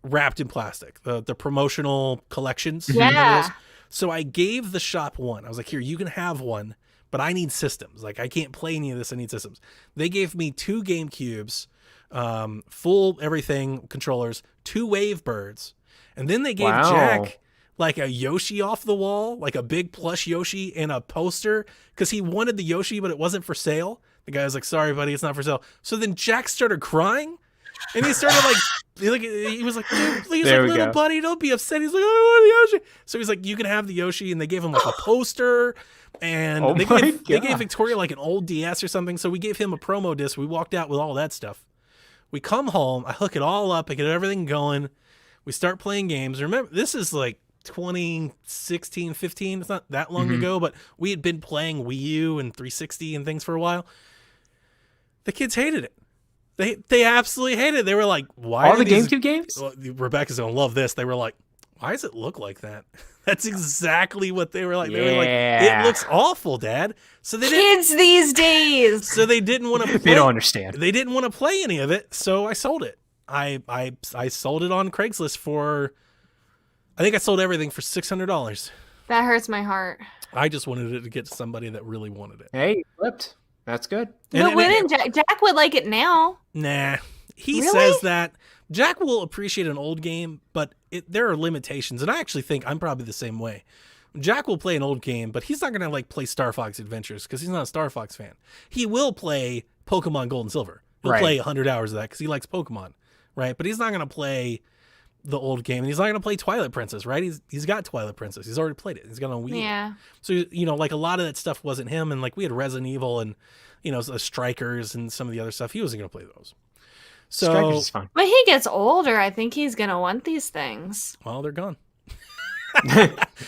wrapped in plastic, the promotional collections. Yeah. Remember those? So I gave the shop one. I was like, here, you can have one, but I need systems. Like I can't play any of this. I need systems. They gave me 2 GameCubes, full everything controllers, 2 Wavebirds. And then they gave Wow. Jack like a Yoshi off the wall, like a big plush Yoshi and a poster because he wanted the Yoshi, but it wasn't for sale. The guy was like, sorry, buddy, it's not for sale. So then Jack started crying and he started he was like, dude, please, There like, we little go. buddy, don't be upset. He's like, I want the Yoshi. So he's like, you can have the Yoshi. And they gave him like a poster and Oh they my gave God. Victoria like an old DS or something. So we gave him a promo disc. We walked out with all that stuff. We come home. I hook it all up. I get everything going. We start playing games. Remember, this is like 2016, 15. It's not that long ago, but we had been playing Wii U and 360 and things for a while. The kids hated it. They absolutely hated it. They were like, why All do the these... GameCube games? Well, Rebecca's going to love this. They were like, why does it look like that? That's exactly what they were like. They were like, Yeah. it looks awful, Dad. So they didn't. Kids these days. So they didn't want to play. They don't understand. They didn't want to play any of it, so I sold it. I sold it on Craigslist for, I think I sold everything for $600. That hurts my heart. I just wanted it to get to somebody that really wanted it. Hey, you flipped. That's good. But wouldn't Jack would like it now? Nah, he Really? says that Jack will appreciate an old game, but there are limitations, and I actually think I'm probably the same way. Jack will play an old game, but he's not gonna like play Star Fox Adventures because he's not a Star Fox fan. He will play Pokemon Gold and Silver. He'll Right. play 100 hours of that because he likes Pokemon, right? But he's not gonna play the old game, and he's not gonna play Twilight Princess, right? He's got Twilight Princess. He's already played it. He's got it on Wii U. Yeah. So like a lot of that stuff wasn't him, and like we had Resident Evil and Strikers and some of the other stuff. He wasn't gonna play those. So Strikers is fun. When he gets older, I think he's gonna want these things. well, they're gone.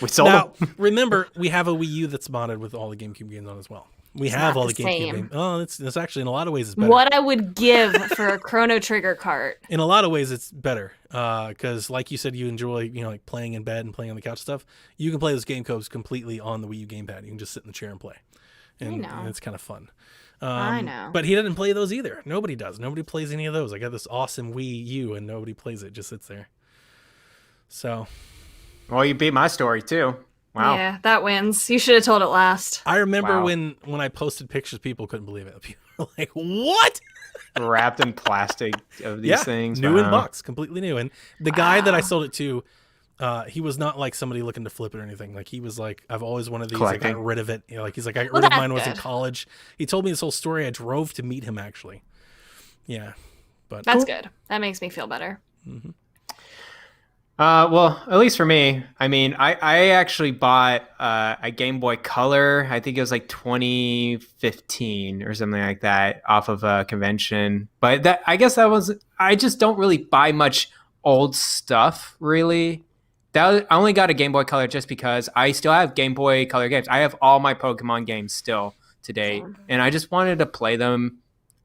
We sold Now, them. remember, we have a Wii U that's modded with all the GameCube games on as well. We have not all the the GameCube same. games. Oh, it's actually in a lot of ways it's better. What I would give for a Chrono Trigger cart. In a lot of ways it's better because, like you said, you enjoy like playing in bed and playing on the couch stuff. You can play those game codes completely on the Wii U gamepad. You can just sit in the chair and play, and know. it's kind of fun. I know. But he didn't play those either. Nobody does. Nobody plays any of those. I got this awesome Wii U, and nobody plays it. Just sits there. So Well, you beat my story too. Wow. Yeah, that wins. You should have told it last. I remember Wow. when I posted pictures, people couldn't believe it. People were like, "What?" Wrapped in plastic of these things. new in Wow. box, completely new. And the guy that I sold it to, he was not like somebody looking to flip it or anything. Like he was like, I've always wanted these. I got Collecting. rid of it. Like he's like, I got Well, rid of that's mine. Was in good. college. He told me this whole story. I drove to meet him actually. Yeah, but That's good. That makes me feel better. Well, at least for me, I mean, I actually bought a Game Boy Color. I think it was like 2015 or something like that off of a convention. But that, I guess that was, I just don't really buy much old stuff, really. I only got a Game Boy Color just because I still have Game Boy Color games. I have all my Pokemon games still to date, and I just wanted to play them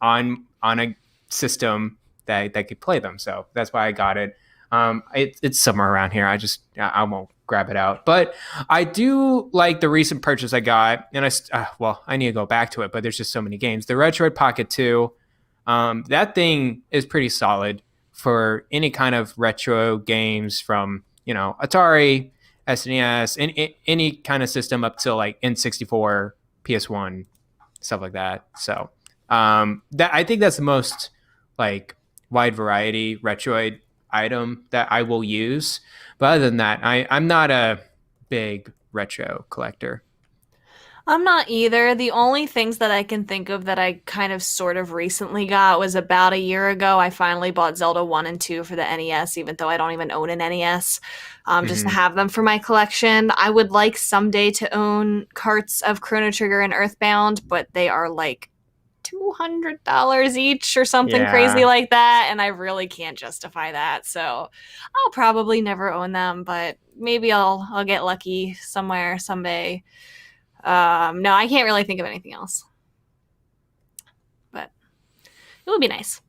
on a system that could play them. So that's why I got it. It's somewhere around here. I won't grab it out, but I do like the recent purchase I got, and I need to go back to it, but there's just so many games. The Retroid Pocket 2, that thing is pretty solid for any kind of retro games from, Atari SNES, any kind of system up till like N64, PS1, stuff like that. So that I think that's the most like wide variety Retroid item that I will use. But other than that, I'm not a big retro collector. I'm not either. The only things that I can think of that I kind of sort of recently got was about a year ago. I finally bought Zelda 1 and 2 for the NES, even though I don't even own an NES, just to have them for my collection. I would like someday to own carts of Chrono Trigger and Earthbound, but they are like $200 each or something crazy like that, and I really can't justify that. So I'll probably never own them, but maybe I'll get lucky somewhere someday. No, I can't really think of anything else, but it would be nice.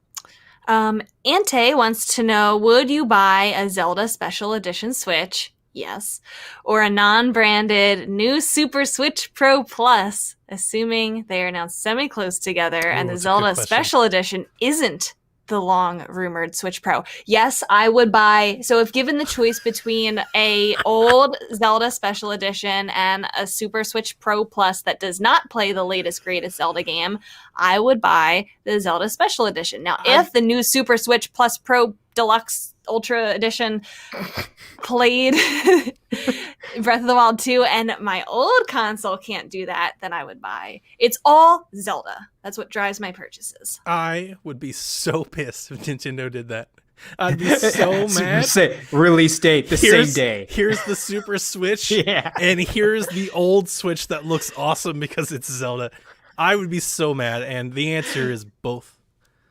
Ante wants to know, would you buy a Zelda Special Edition Switch? Yes. Or a non-branded new Super Switch Pro Plus, assuming they are now semi-close together and the Zelda Special Edition isn't the long-rumored Switch Pro. Yes, I would buy. So if given the choice between a old Zelda Special Edition and a Super Switch Pro Plus that does not play the latest, greatest Zelda game, I would buy the Zelda Special Edition. Now, if the new Super Switch Plus Pro Deluxe Ultra Edition played Breath of the Wild 2 and my old console can't do that, then I would buy. It's all Zelda. That's what drives my purchases. I would be so pissed if Nintendo did that. I'd be so mad. Release date the same day. Here's the Super Switch, Yeah. and here's the old Switch that looks awesome because it's Zelda. I would be so mad, and the answer is both.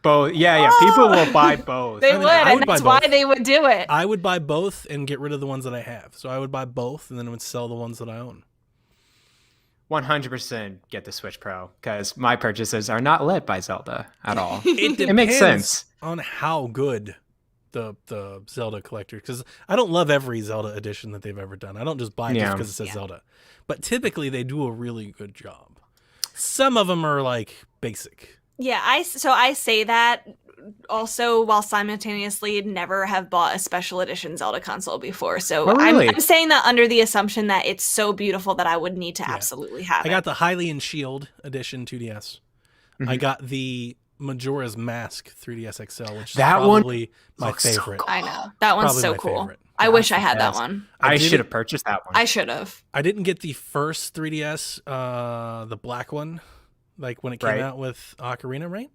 Both. Yeah. People will buy both. They would, and that's why they would do it. I would buy both and get rid of the ones that I have. So I would buy both, and then I would sell the ones that I own. 100% get the Switch Pro, because my purchases are not led by Zelda at all. It makes sense on how good the Zelda collector, because I don't love every Zelda edition that they've ever done. I don't just buy it just because it says Zelda. But typically they do a really good job. Some of them are like basic. Yeah, I say that also while simultaneously never have bought a special edition Zelda console before. So really? I'm saying that under the assumption that it's so beautiful that I would need to absolutely have it. I got the Hylian Shield edition 2DS. I got the Majora's Mask 3DS XL, which is probably my favorite. So cool. I know. That one's probably so my cool. favorite. I wish I had that one. I should have purchased that one. I should have. I didn't get the first 3DS, the black one, like when it came out with Ocarina, right?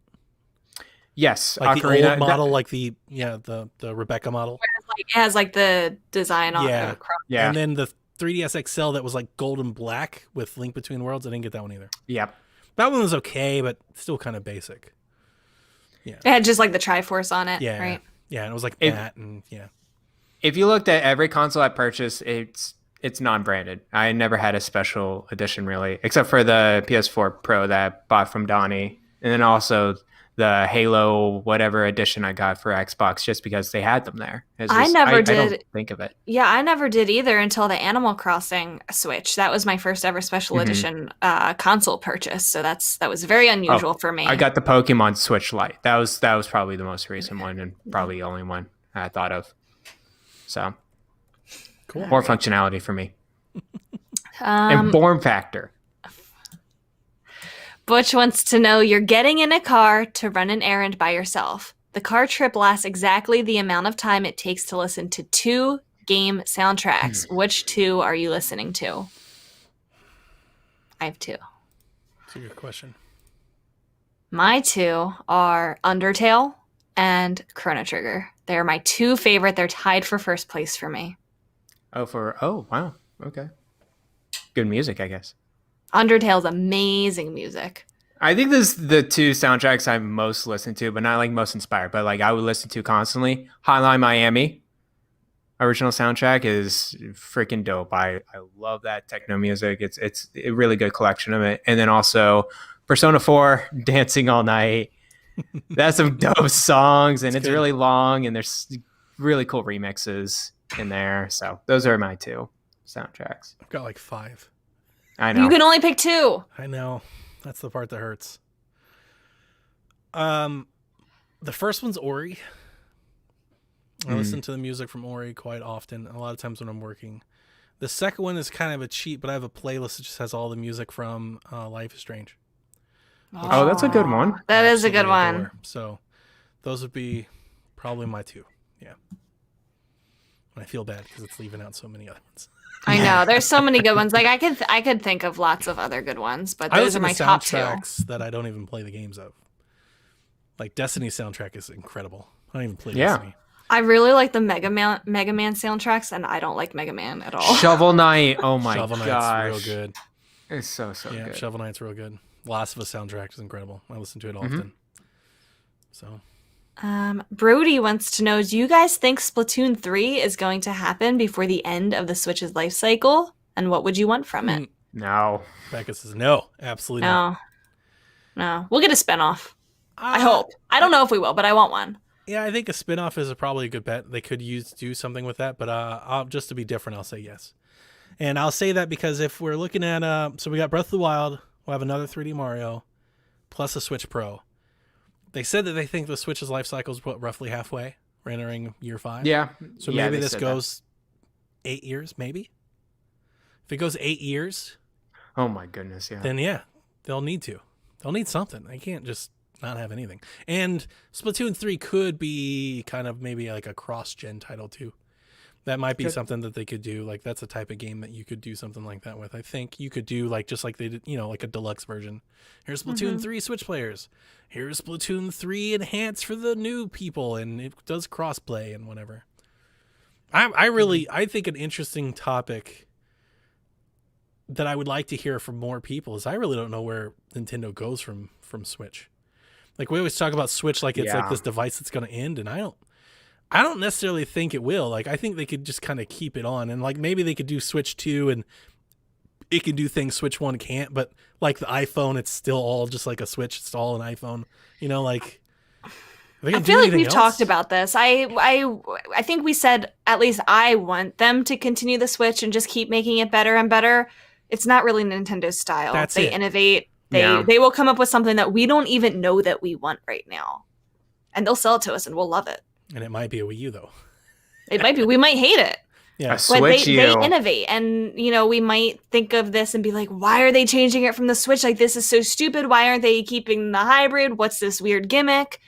Yes, like Ocarina, the old model, like the Rebecca model. It has like the design on it. Yeah. And then the 3DS XL that was like gold and black with Link Between Worlds. I didn't get that one either. Yep. That one was okay, but still kind of basic. Yeah. It had just like the Triforce on it. Yeah. Right. Yeah, and it was like that, and yeah. If you looked at every console I purchased, it's non-branded. I never had a special edition really, except for the PS4 Pro that I bought from Donnie, and then also the Halo whatever edition I got for Xbox, just because they had them there. I never did. I don't think of it. Yeah, I never did either until the Animal Crossing Switch. That was my first ever special edition console purchase. So that was very unusual for me. I got the Pokemon Switch Lite. That was probably the most recent one, and probably the only one I thought of. So cool. More functionality for me. And form factor. Butch wants to know, you're getting in a car to run an errand by yourself. The car trip lasts exactly the amount of time it takes to listen to 2 game soundtracks. Which 2 are you listening to? I have 2. That's a good question. My 2 are Undertale and Chrono Trigger. They're my 2 favorite. They're tied for first place for me. Oh, wow. Okay. Good music, I guess. Undertale's amazing music. I think this is the 2 soundtracks I most listened to, but not like most inspired, but like I would listen to constantly. Hotline Miami original soundtrack is freaking dope. I love that techno music. It's a really good collection of it. And then also Persona 4 Dancing All Night. That's some dope songs, and it's really long, and there's really cool remixes in there. So those are my 2 soundtracks. I've got like 5. I know. You can only pick 2. I know. That's the part that hurts. The first one's Ori. I listen to the music from Ori quite often, a lot of times when I'm working. The second one is kind of a cheat, but I have a playlist that just has all the music from Life is Strange. Oh, that's a good one. That is a good Absolutely one. adore. So those would be probably my two. Yeah. And I feel bad because it's leaving out so many other ones. I know. There's so many good ones. Like I could think of lots of other good ones, but I those are listen my to top two. soundtracks that I don't even play the games of. Like Destiny's soundtrack is incredible. I don't even play Yeah. Destiny. I really like the Mega Man soundtracks, and I don't like Mega Man at all. Shovel Knight. Oh my Shovel Knight's gosh. real good. It's so Yeah, good. Shovel Knight's real good. Last of Us soundtrack is incredible. I listen to it often. So Brody wants to know, do you guys think Splatoon 3 is going to happen before the end of the Switch's life cycle? And what would you want from it? No. Becca says no, absolutely not. No. We'll get a spinoff. I hope. I don't know if we will, but I want one. Yeah, I think a spin-off is probably a good bet. They could do something with that, but just to be different, I'll say yes. And I'll say that because if we're looking at so we got Breath of the Wild, we'll have another 3D Mario, plus a Switch Pro. They said that they think the Switch's life cycle is roughly halfway. We're entering year 5. Yeah. So Yeah, maybe they this said goes 8 years, maybe. If it goes 8 years, that. Oh my goodness, yeah. then yeah, they'll need to. They'll need something. They can't just not have anything. And Splatoon 3 could be kind of maybe like a cross-gen title too. That might be something that they could do. Like that's a type of game that you could do something like that with. I think you could do like just like they did, like a deluxe version. Here's Splatoon 3 Switch players. Here's Splatoon 3 enhanced for the new people, and it does cross-play and whatever. I think an interesting topic that I would like to hear from more people is I really don't know where Nintendo goes from Switch. Like we always talk about Switch like it's like this device that's going to end, and I don't necessarily think it will. Like I think they could just kind of keep it on, and like maybe they could do Switch 2 and it can do things Switch 1 can't, but like the iPhone, it's still all just like a Switch. It's all an iPhone. Like I feel like we've talked about this. I think we said at least I want them to continue the Switch and just keep making it better and better. It's not really Nintendo's style. They innovate. They will come up with something that we don't even know that we want right now. And they'll sell it to us and we'll love it. And it might be a Wii U though. It might be. We might hate it. Yeah. But they innovate, and we might think of this and be like, why are they changing it from the Switch? Like, this is so stupid. Why aren't they keeping the hybrid? What's this weird gimmick?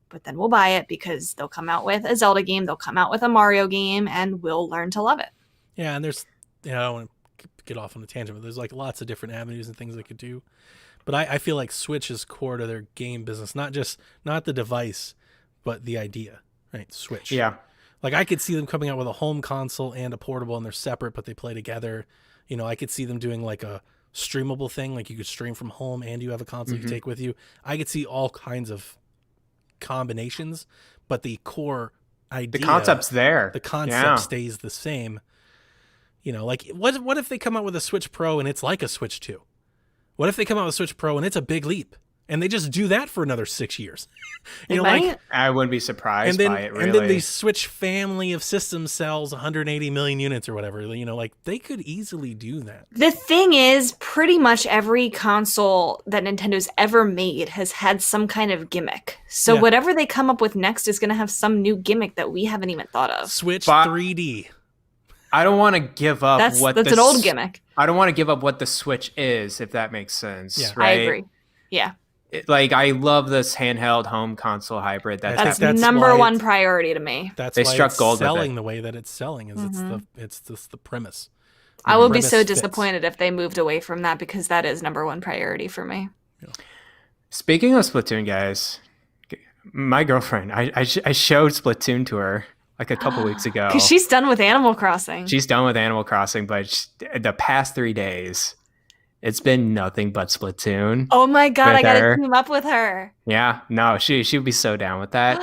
But then we'll buy it because they'll come out with a Zelda game, they'll come out with a Mario game, and we'll learn to love it. Yeah, and there's I don't want to get off on a tangent, but there's like lots of different avenues and things they could do. But I feel like Switch is core to their game business, not the device, but the idea, right? Switch. Yeah. Like I could see them coming out with a home console and a portable, and they're separate, but they play together. I could see them doing like a streamable thing, like you could stream from home and you have a console you take with you. I could see all kinds of combinations, but the core idea, the concept's there. The concept stays the same. Like what if they come out with a Switch Pro and it's like a Switch 2? What if they come out with a Switch Pro and it's a big leap? And they just do that for another 6 years. I wouldn't be surprised by it, really. And then the Switch family of systems sells 180 million units or whatever. Like they could easily do that. The thing is, pretty much every console that Nintendo's ever made has had some kind of gimmick. So whatever they come up with next is going to have some new gimmick that we haven't even thought of. Switch 3D. I don't want to give up that's an old gimmick. I don't want to give up what the Switch is, if that makes sense. Yeah. Right? I agree. Yeah. I love this handheld home console hybrid. That's number one priority to me. That's they why struck it's gold selling with it. the way that it's selling. It's just the premise. I will be so disappointed if they moved away from that, because that is number one priority for me. Yeah. Speaking of Splatoon, guys, my girlfriend, I showed Splatoon to her like a couple weeks ago. Because she's done with Animal Crossing. She's done with Animal Crossing, but the past 3 days, it's been nothing but Splatoon. Oh my god, I gotta team up with her. Yeah, no, she would be so down with that.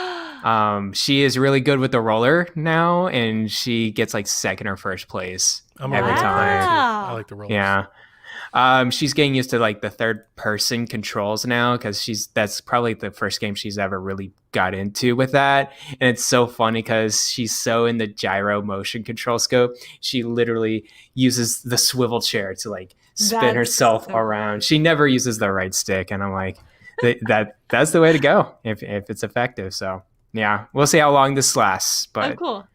She is really good with the roller now, and she gets like second or first place every time. I like the rollers. Yeah. She's getting used to like the third person controls now, because that's probably the first game she's ever really got into with that. And it's so funny because she's so in the gyro motion control scope. She literally uses the swivel chair to like spin herself around. She never uses the right stick. And I'm like, that's the way to go if it's effective. So yeah, we'll see how long this lasts. But cool.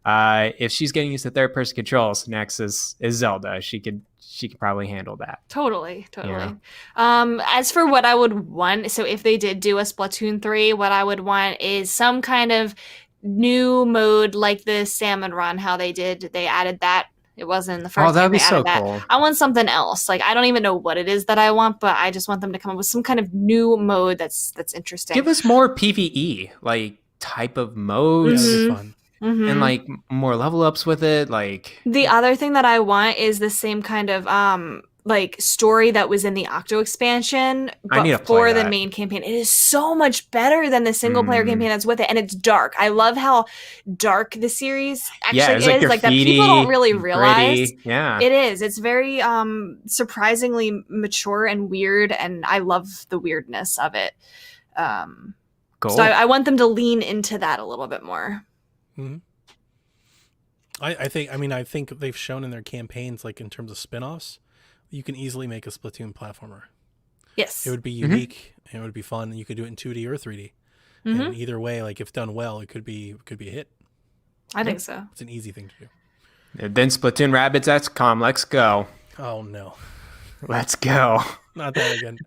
if she's getting used to third-person controls, next is Zelda. She could probably handle that. Totally. Yeah. As for what I would want, so if they did do a Splatoon 3, what I would want is some kind of new mode like the Salmon Run, how they added that. It wasn't in the first Oh, that'd game be they added so that. cool. I want something else. Like, I don't even know what it is that I want, but I just want them to come up with some kind of new mode that's interesting. Give us more PvE, like type of Yeah, modes, that'd be fun. Mhm. and like more level ups with it. Like The other thing that I want is the same kind of like story that was in the Octo expansion, I need to but play for the that. main campaign. It is so much better than the single player campaign that's with it, and it's dark. I love how dark the series actually yeah, it's is. Like that graffiti, people don't really realize. gritty. Yeah, It is. It's very surprisingly mature and weird, and I love the weirdness of it. cool. So I want them to lean into that a little bit more. Mhm. I think they've shown in their campaigns, like in terms of spin-offs, you can easily make a Splatoon platformer. Yes. It would be unique and it would be fun, and you could do it in 2D or 3D. And either way, like if done well, it could be a hit. I think so. It's an easy thing to do. And then Splatoon Rabbids XCOM. Let's go. Oh no, Let's go. not that again.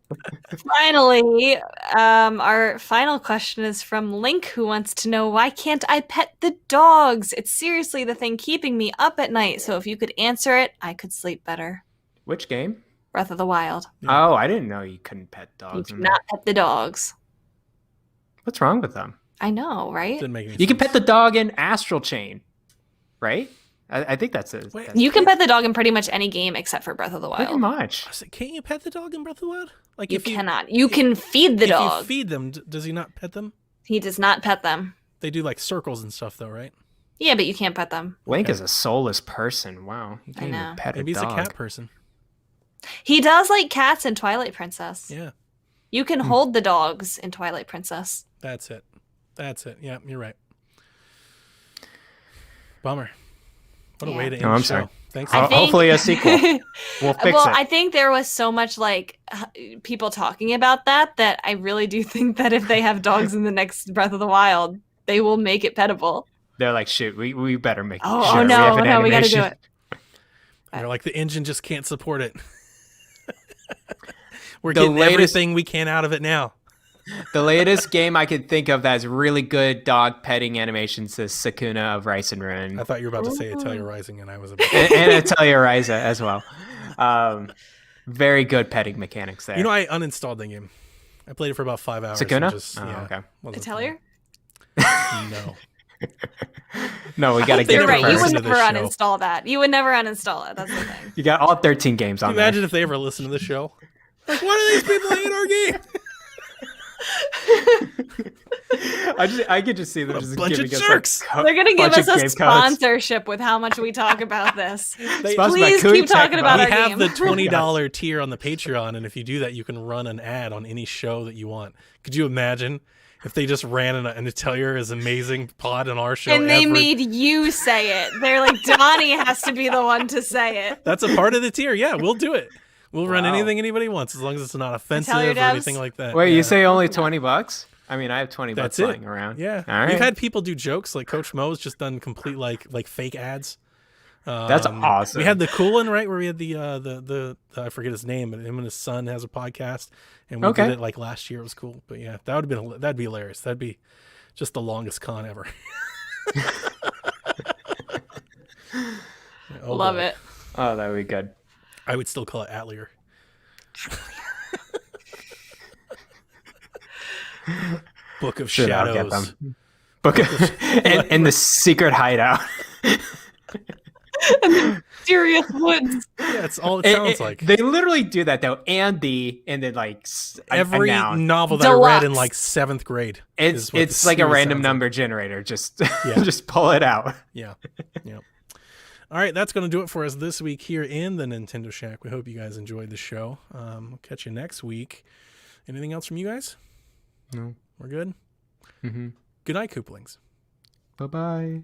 Finally, our final question is from Link, who wants to know, why can't I pet the dogs? It's seriously the thing keeping me up at night. So if you could answer it, I could sleep better. Which game? Breath of the Wild. Yeah. Oh, I didn't know you couldn't pet You dogs. in cannot pet the dogs. What's wrong with them? I know, right? Didn't make any You can sense. pet the dog in Astral Chain, right? I think that's it. Wait, That's You can pet the dog in pretty much any game except for Breath of the pretty Wild. much. I said, can't you pet the dog in Breath of the Wild? Like You cannot. You can feed the if dog. you feed them, does he not pet them? He does not pet them. They do like circles and stuff, though, right? Yeah, but you can't pet them. Link Okay. is a soulless person. Wow, you can't know. even pet Maybe a he's dog. a cat person. He does like cats in Twilight Princess. Yeah, You can hold the dogs in Twilight Princess. that's it. Yeah, you're right. Bummer. What a way to end No, the I'm show. sorry. Thanks. I a lot. think- Hopefully a sequel. We'll fix well, it. I think there was so much like people talking about that I really do think that if they have dogs in the next Breath of the Wild, they will make it petable. They're like, shoot, we better make Oh, sure oh we no, have an no, we gotta do animation. it. They're like, the engine just can't support it. We're The getting latest- everything we can out of it now. The latest game I could think of that has really good dog petting animations is Sakuna of Rice and Ruin. I thought you were about to say Atelier Rising, and I was about and Atelier Ryza as well. Very good petting mechanics there. You know, I uninstalled the game. I played it for about 5 hours. and Sakuna? Just, Oh, yeah, okay. wasn't Atelier? fun. No. No, we got to They get You're the right. You listen would to first. never this show. uninstall that. You would never uninstall it. That's the thing. You got all 13 games Can on you imagine if they ever listen to the show? Like, what are these people in our game? I could just see them What a just bunch of giving us jerks. They're gonna give bunch us of a game codes. sponsorship with how much we talk about this. They- Sponsored by Please Koei keep talking Tecmo. about we our have game. the $20 tier on the Patreon, and if you do that, you can run an ad on any show that you want. Could you imagine if they just ran an Atelier is amazing pod on our show? And they every- made you say it. They're like, Donnie has to be the one to say it. That's a part of the tier. Yeah, we'll do it. We'll run Wow. anything anybody wants, as long as it's not offensive or Atelier devs? anything like that. Wait, Yeah. you say only $20? I mean, I have 20 bucks That's it. lying around. Yeah, All right. we've had people do jokes like Coach Mo's just done complete like fake ads. That's awesome. We had the cool one, right, where we had the I forget his name, but him and his son has a podcast, and we Okay. did it like last year. It was cool, but yeah, that'd be hilarious. That'd be just the longest con ever. Oh, Love boy. it. Oh, that would be good. I would still call it Atelier. Book of Shit, I'll Shadows. get them. Book and the secret hideout. Serious Woods. Yeah, it's all it sounds like. They literally do that though, and then like Every a noun. novel that I read in Deluxe. like 7th grade. It's is what it's the like a series random sounds number generator. Just Yeah. just pull it out. Yeah. Yeah. All right, that's going to do it for us this week here in the Nintendo Shack. We hope you guys enjoyed the show. We'll catch you next week. Anything else from you guys? No. We're good? Mm-hmm. Good night, Kooplings. Bye bye.